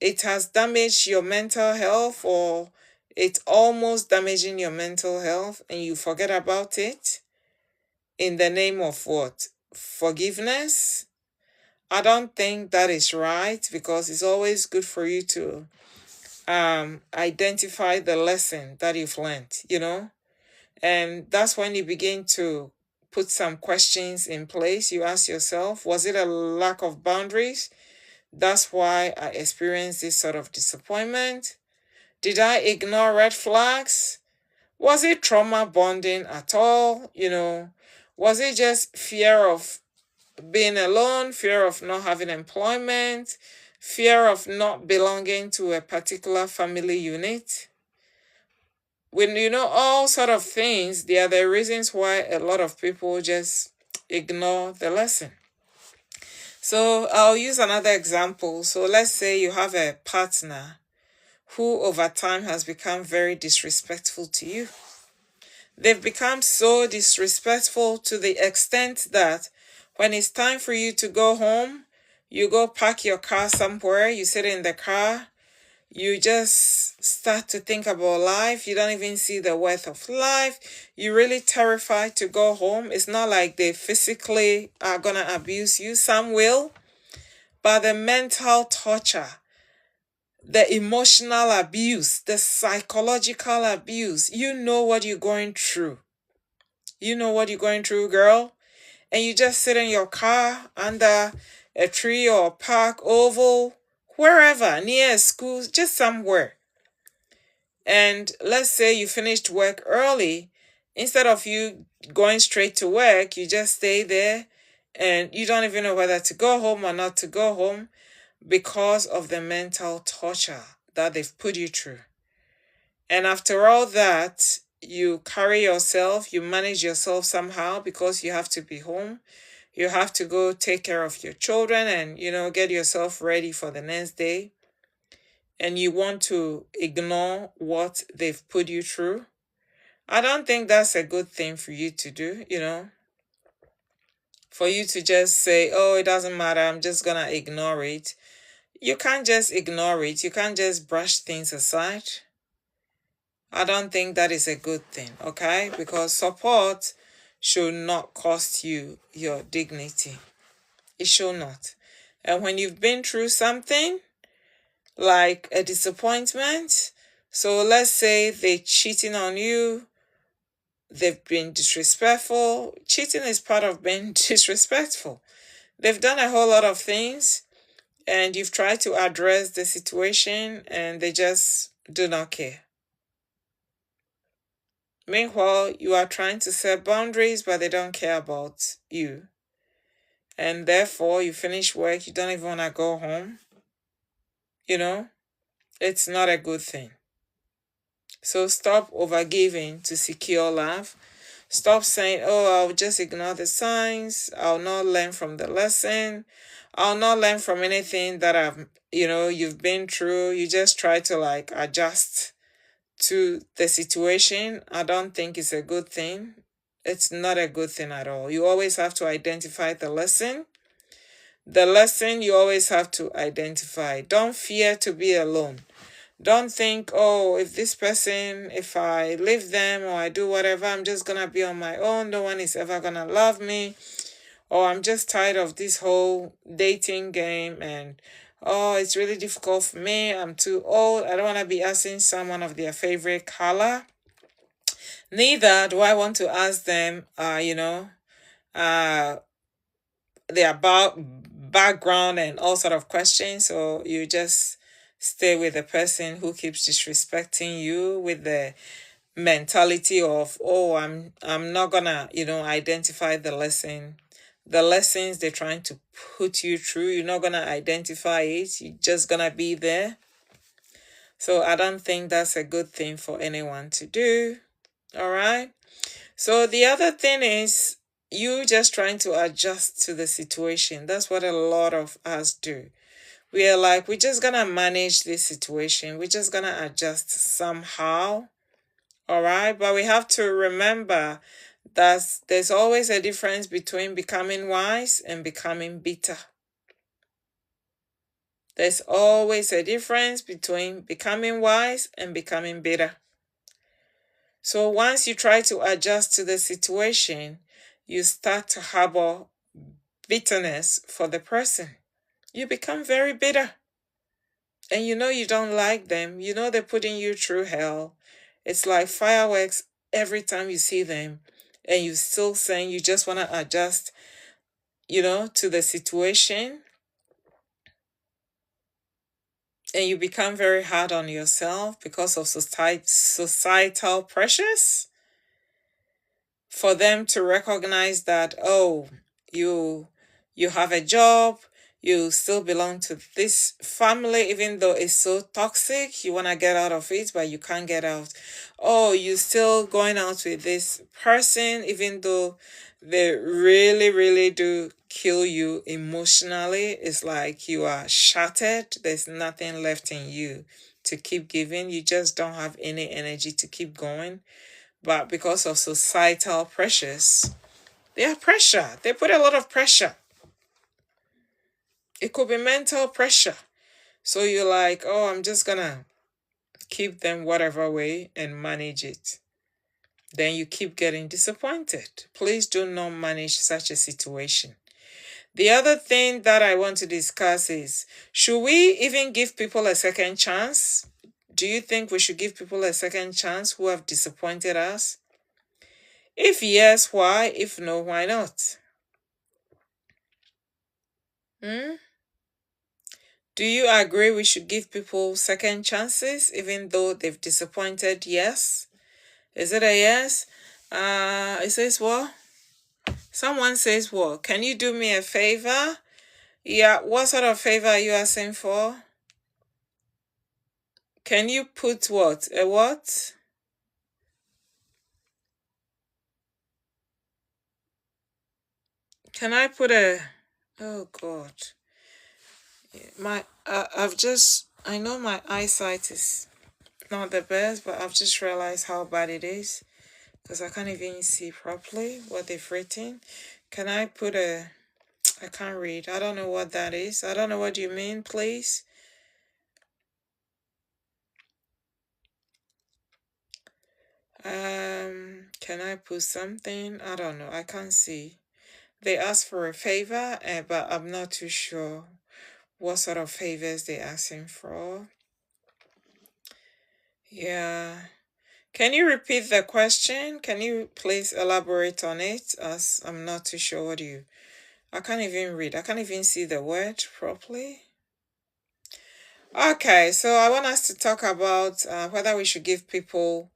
It has damaged your mental health, or it's almost damaging your mental health, and you forget about it in the name of what? Forgiveness? I don't think that is right, because it's always good for you to identify the lesson that you've learned, and that's when you begin to put some questions in place. You ask yourself, was it a lack of boundaries? That's why I experienced this sort of disappointment. Did I ignore red flags? Was it trauma bonding at all? Was it just fear of being alone, fear of not having employment, fear of not belonging to a particular family unit? When all sort of things, they are the reasons why a lot of people just ignore the lesson. So I'll use another example. So let's say you have a partner who over time has become very disrespectful to you. They've become so disrespectful to the extent that when it's time for you to go home, you go park your car somewhere, you sit in the car, you just start to think about life. You don't even see the worth of life. You're really terrified to go home. It's not like they physically are going to abuse you. Some will. But the mental torture, the emotional abuse, the psychological abuse. You know what you're going through. You know what you're going through, girl. And you just sit in your car under a tree or park, oval, wherever, near a school, just somewhere. And let's say you finished work early. Instead of you going straight to work, you just stay there and you don't even know whether to go home or not to go home because of the mental torture that they've put you through. And after all that, you carry yourself, you manage yourself somehow because you have to be home. You have to go take care of your children and, get yourself ready for the next day. And you want to ignore what they've put you through. I don't think that's a good thing for you to do, for you to just say, oh, it doesn't matter, I'm just gonna ignore it. You can't just ignore it. You can't just brush things aside. I don't think that is a good thing, okay? Because support should not cost you your dignity. It should not. And when you've been through something like a disappointment, so let's say they're cheating on you, they've been disrespectful. Cheating is part of being disrespectful. They've done a whole lot of things and you've tried to address the situation and they just do not care. Meanwhile, you are trying to set boundaries, but they don't care about you. And therefore, you finish work, you don't even want to go home. It's not a good thing. So stop overgiving to secure love. Stop saying, oh, I'll just ignore the signs. I'll not learn from the lesson. I'll not learn from anything that you've been through. You just try to adjust to the situation. I don't think it's a good thing. It's not a good thing at all. You always have to identify the lesson. The lesson you always have to identify. Don't fear to be alone. Don't think, oh, if I leave them or I do whatever, I'm just going to be on my own. No one is ever going to love me. Or I'm just tired of this whole dating game and, oh, it's really difficult for me. I'm too old. I don't want to be asking someone of their favorite color. Neither do I want to ask them, their background and all sort of questions. So you just stay with the person who keeps disrespecting you with the mentality of, oh, I'm not gonna, identify the lessons they're trying to put you through. You're not gonna identify it. You're just gonna be there. So I don't think that's a good thing for anyone to do. All right. So the other thing is you just trying to adjust to the situation. That's what a lot of us do. We are like, we're just gonna manage this situation. We're just gonna adjust somehow. All right. But we have to remember that there's always a difference between becoming wise and becoming bitter. There's always a difference between becoming wise and becoming bitter. So once you try to adjust to the situation, you start to harbor bitterness for the person. You become very bitter. And you don't like them. They're putting you through hell. It's like fireworks every time you see them. And you still saying you just want to adjust, to the situation. And you become very hard on yourself because of societal pressures. For them to recognize that, oh, you have a job, you still belong to this family, even though it's so toxic, you want to get out of it, but you can't get out. Oh, you still going out with this person, even though they really, really do kill you emotionally. It's like you are shattered. There's nothing left in you to keep giving. You just don't have any energy to keep going. But because of societal pressures, they put a lot of pressure. It could be mental pressure. So you're like, oh, I'm just gonna keep them whatever way and manage it. Then you keep getting disappointed. Please do not manage such a situation. The other thing that I want to discuss is, should we even give people a second chance? Do you think we should give people a second chance who have disappointed us? If yes, why? If no, why not? Hmm? Do you agree we should give people second chances even though they've disappointed? Yes. Is it a yes? It says what? Someone says what? Can you do me a favor? Yeah, what sort of favor are you asking for? Can you put what? A what? Can I put a... Oh God. I know my eyesight is not the best, but I've just realized how bad it is because I can't even see properly what they've written. Can I put a... I can't read. I don't know what that is. I don't know what you mean, please. Can I put something? I don't know. I can't see. They asked for a favor, but I'm not too sure what sort of favors they're asking for. Yeah. Can you repeat the question? Can you please elaborate on it? As I'm not too sure what you... I can't even read. I can't even see the word properly. Okay, so I want us to talk about whether we should give people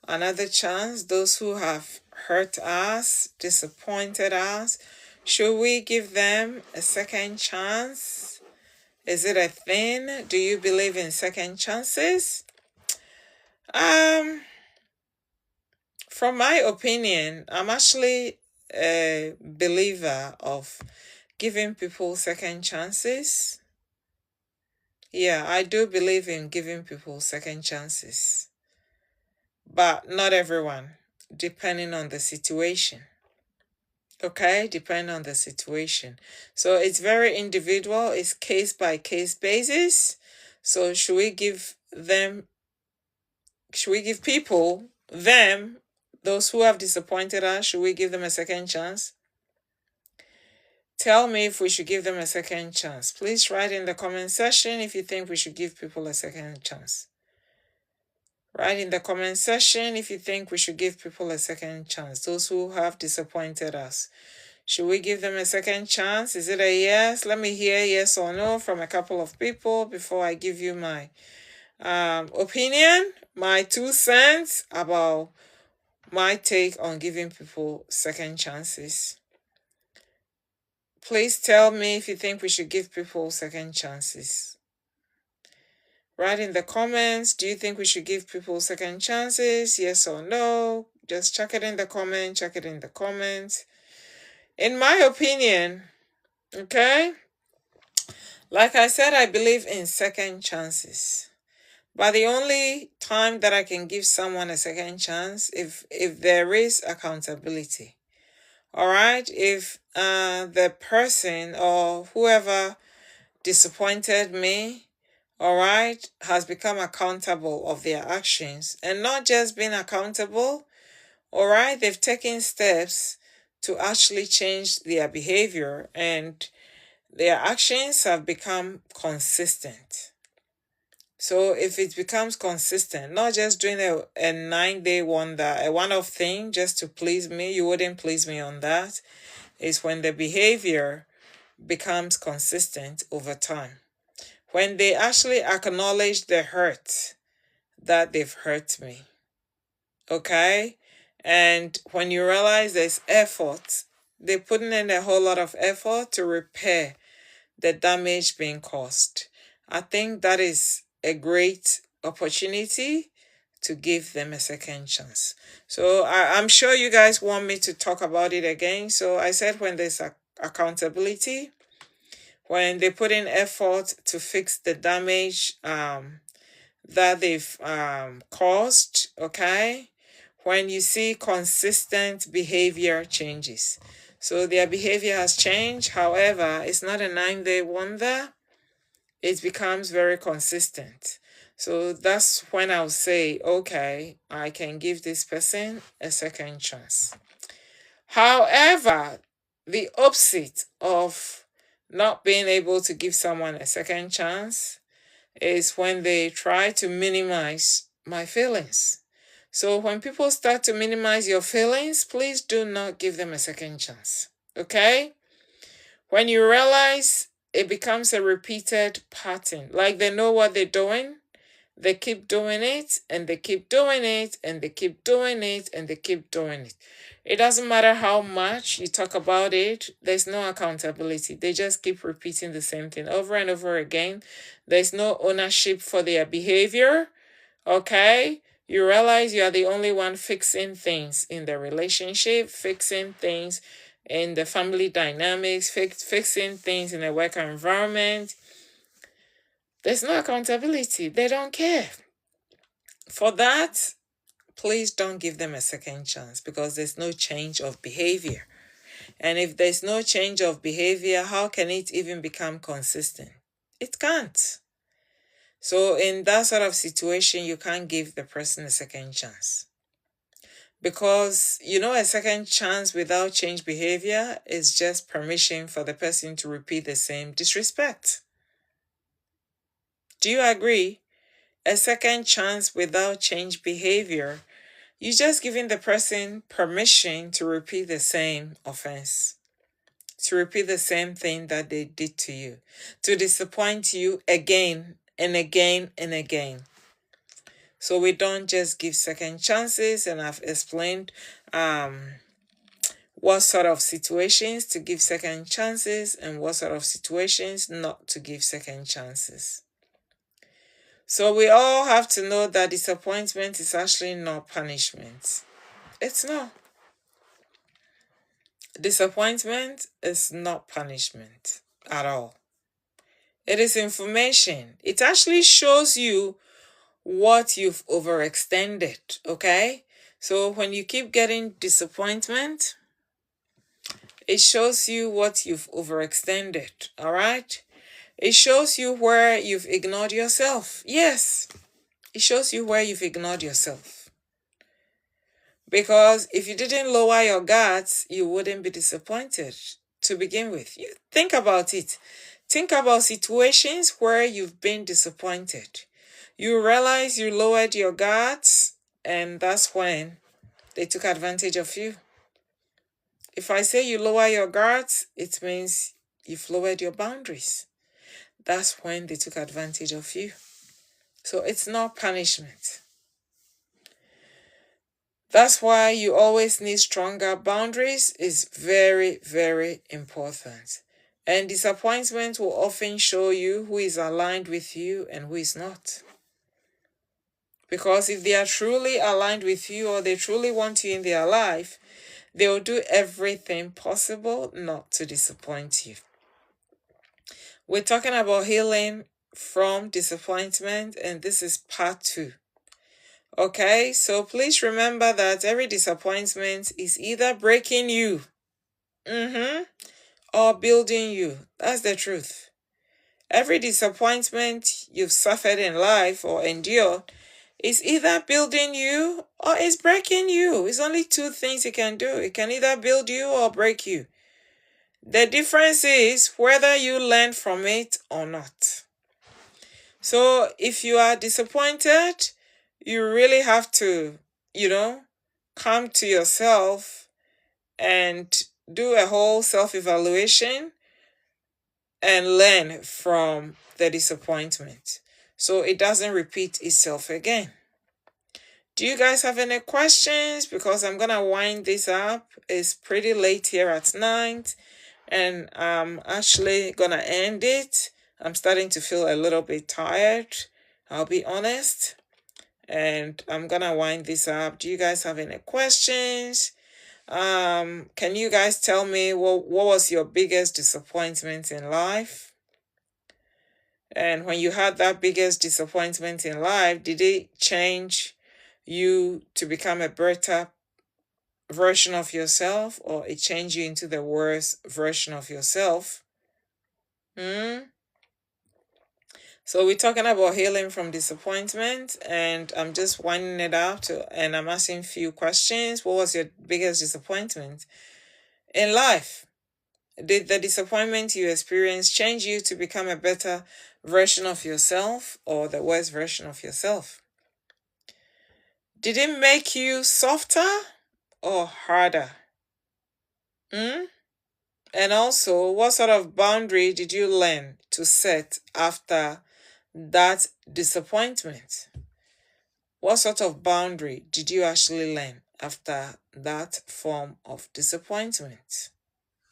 another chance, those who have hurt us, disappointed us. Should we give them a second chance? Is it a thing? Do you believe in second chances? From my opinion, I'm actually a believer of giving people second chances. Yeah, I do believe in giving people second chances, but not everyone, depending on the situation. Okay, depending on the situation. So it's very individual, it's case by case basis. So should we give people, those who have disappointed us, should we give them a second chance? Tell me if we should give them a second chance. Please write in the comment section if you think we should give people a second chance. Write in the comment section if you think we should give people a second chance. Those who have disappointed us. Should we give them a second chance? Is it a yes? Let me hear yes or no from a couple of people before I give you my opinion, my 2 cents about my take on giving people second chances. Please tell me if you think we should give people second chances. Write in the comments, do you think we should give people second chances? Yes or no? Just check it in the comment, check it in the comments. In my opinion, okay, like I said, I believe in second chances. But the only time that I can give someone a second chance if there is accountability. All right, if the person or whoever disappointed me, all right, has become accountable of their actions and not just being accountable, all right, they've taken steps to actually change their behavior and their actions have become consistent. So if it becomes consistent, not just doing a 9-day wonder, a one-off thing just to please me, you wouldn't please me on that, is when the behavior becomes consistent over time. When they actually acknowledge the hurt that they've hurt me. Okay? And when you realize there's effort, they're putting in a whole lot of effort to repair the damage being caused. I think that is a great opportunity to give them a second chance. So I'm sure you guys want me to talk about it again. So I said when there's accountability, when they put in effort to fix the damage that they've caused, okay? When you see consistent behavior changes. So their behavior has changed. However, it's not a 9-day wonder. It becomes very consistent. So that's when I'll say, okay, I can give this person a second chance. However, the opposite of Not being able to give someone a second chance is when they try to minimize my feelings. So when people start to minimize your feelings, please do not give them a second chance. Okay? When you realize it becomes a repeated pattern, like they know what they're doing, they keep doing it, and they keep doing it, and they keep doing it, and they keep doing it. It doesn't matter how much you talk about it, there's no accountability. They just keep repeating the same thing over and over again. There's no ownership for their behavior. Okay? You realize you are the only one fixing things in the relationship, fixing things in the family dynamics, fixing things in the work environment. There's no accountability. They don't care. For that, please don't give them a second chance, because there's no change of behavior. And if there's no change of behavior, how can it even become consistent? It can't. So in that sort of situation, you can't give the person a second chance. Because, a second chance without change behavior is just permission for the person to repeat the same disrespect. Do you agree? A second chance without change behavior, you're just giving the person permission to repeat the same offense, to repeat the same thing that they did to you, to disappoint you again and again and again. So we don't just give second chances, and I've explained what sort of situations to give second chances and what sort of situations not to give second chances. So we all have to know that disappointment is actually not punishment. It's not. Disappointment is not punishment at all. It is information. It actually shows you what you've overextended, okay? So when you keep getting disappointment, it shows you what you've overextended, all right? It shows you where you've ignored yourself. Yes, it shows you where you've ignored yourself. Because if you didn't lower your guards, you wouldn't be disappointed to begin with. You think about it. Think about situations where you've been disappointed. You realize you lowered your guards, and that's when they took advantage of you. If I say you lower your guards, it means you've lowered your boundaries. That's when they took advantage of you. So it's not punishment. That's why you always need stronger boundaries. Is very, very important. And disappointment will often show you who is aligned with you and who is not. Because if they are truly aligned with you, or they truly want you in their life, they will do everything possible not to disappoint you. We're talking about healing from disappointment, and this is part 2. Okay, so please remember that every disappointment is either breaking you or building you. That's the truth. Every disappointment you've suffered in life or endured is either building you or is breaking you. It's only 2 things it can do. It can either build you or break you. The difference is whether you learn from it or not. So if you are disappointed, you really have to, come to yourself and do a whole self-evaluation and learn from the disappointment so it doesn't repeat itself again. Do you guys have any questions? Because I'm going to wind this up. It's pretty late here at night, and I'm actually going to end it. I'm starting to feel a little bit tired, I'll be honest. And I'm going to wind this up. Do you guys have any questions? Can you guys tell me what was your biggest disappointment in life? And when you had that biggest disappointment in life, did it change you to become a better version of yourself, or it changed you into the worst version of yourself? So we're talking about healing from disappointment, and I'm just winding it up and I'm asking a few questions. What was your biggest disappointment in life? Did the disappointment you experienced change you to become a better version of yourself or the worst version of yourself? Did it make you softer or harder? And also, what sort of boundary did you learn to set after that disappointment? What sort of boundary did you actually learn after that form of disappointment?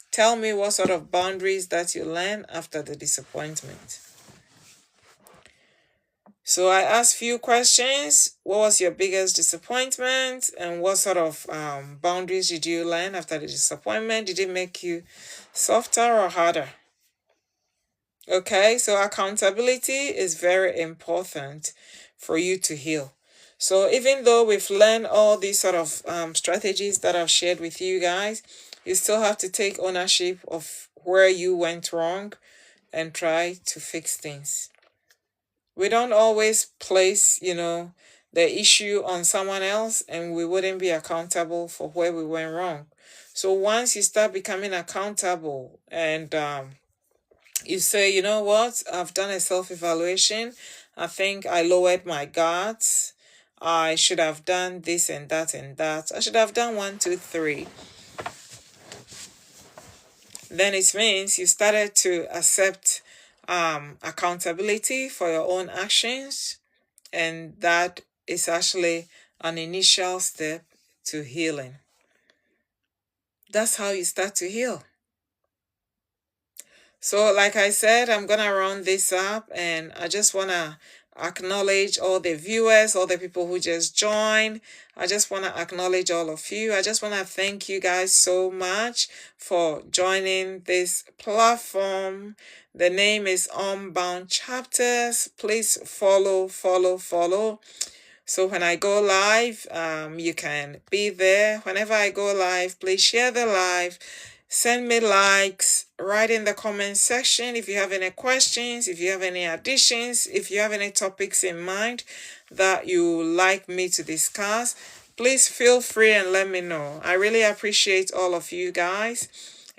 Tell me what sort of boundaries that you learn after the disappointment. So I asked few questions. What was your biggest disappointment? And what sort of boundaries did you learn after the disappointment? Did it make you softer or harder? Okay, so accountability is very important for you to heal. So even though we've learned all these sort of strategies that I've shared with you guys, you still have to take ownership of where you went wrong and try to fix things. We don't always place, the issue on someone else, and we wouldn't be accountable for where we went wrong. So once you start becoming accountable and you say, you know what, I've done a self-evaluation. I think I lowered my guards. I should have done this and that and that. I should have done 1, 2, 3. Then it means you started to accept accountability for your own actions, and that is actually an initial step to healing. That's how you start to heal. So like I said, I'm gonna round this up, and I just want to acknowledge all the viewers, all the people who just joined. I just want to acknowledge all of you. I just want to thank you guys so much for joining this platform. The name is Unbound Chapters. Please follow. So when I go live, you can be there. Whenever I go live, please share the live. Send me likes, write in the comment section if you have any questions, if you have any additions, if you have any topics in mind that you would like me to discuss. Please feel free and let me know. I really appreciate all of you guys.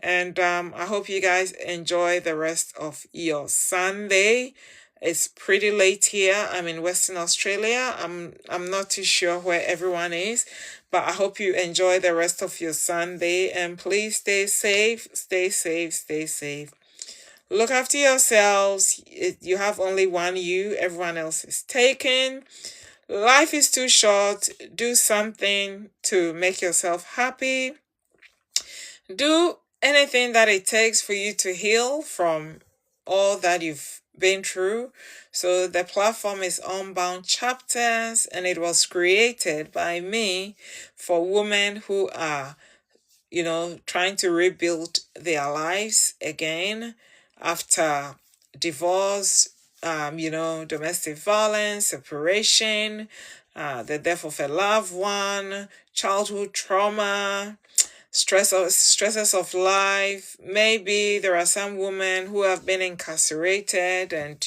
And I hope you guys enjoy the rest of your Sunday. It's pretty late here. I'm in Western Australia. I'm not too sure where everyone is, but I hope you enjoy the rest of your Sunday, and please stay safe, stay safe. Look after yourselves. You have only one you. Everyone else is taken. Life is too short. Do something to make yourself happy. Do anything that it takes for you to heal from all that you've been through. So the platform is Unbound Chapters, and it was created by me for women who are, trying to rebuild their lives again after divorce, domestic violence, separation, the death of a loved one, childhood trauma, stresses of life. Maybe there are some women who have been incarcerated and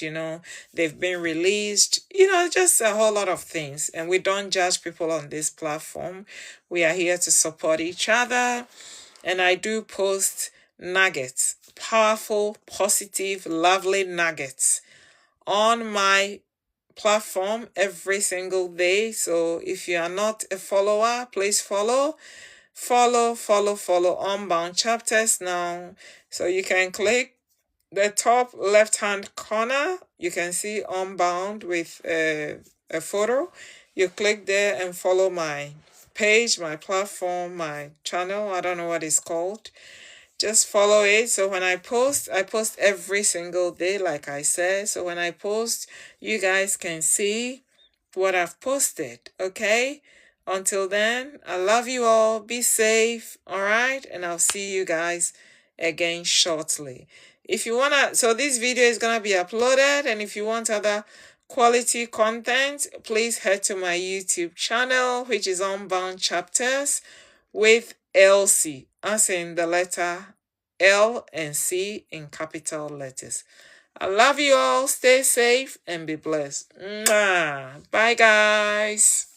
they've been released, just a whole lot of things. And we don't judge people on this platform. We are here to support each other. And I do post nuggets, powerful, positive, lovely nuggets on my platform every single day. So if you are not a follower, please follow Unbound Chapters now. So you can click the top left hand corner. You can see Unbound with a photo. You click there and follow my page, my platform, my channel. I don't know what it's called. Just follow it. So when I post every single day, like I said. So when I post, you guys can see what I've posted. Okay? Until then, I love you all. Be safe. All right? And I'll see you guys again shortly. If you want to, so this video is going to be uploaded. And if you want other quality content, please head to my YouTube channel, which is Unbound Chapters with Elsie, as in the letter L and C in capital letters. I love you all. Stay safe and be blessed. Mwah. Bye, guys.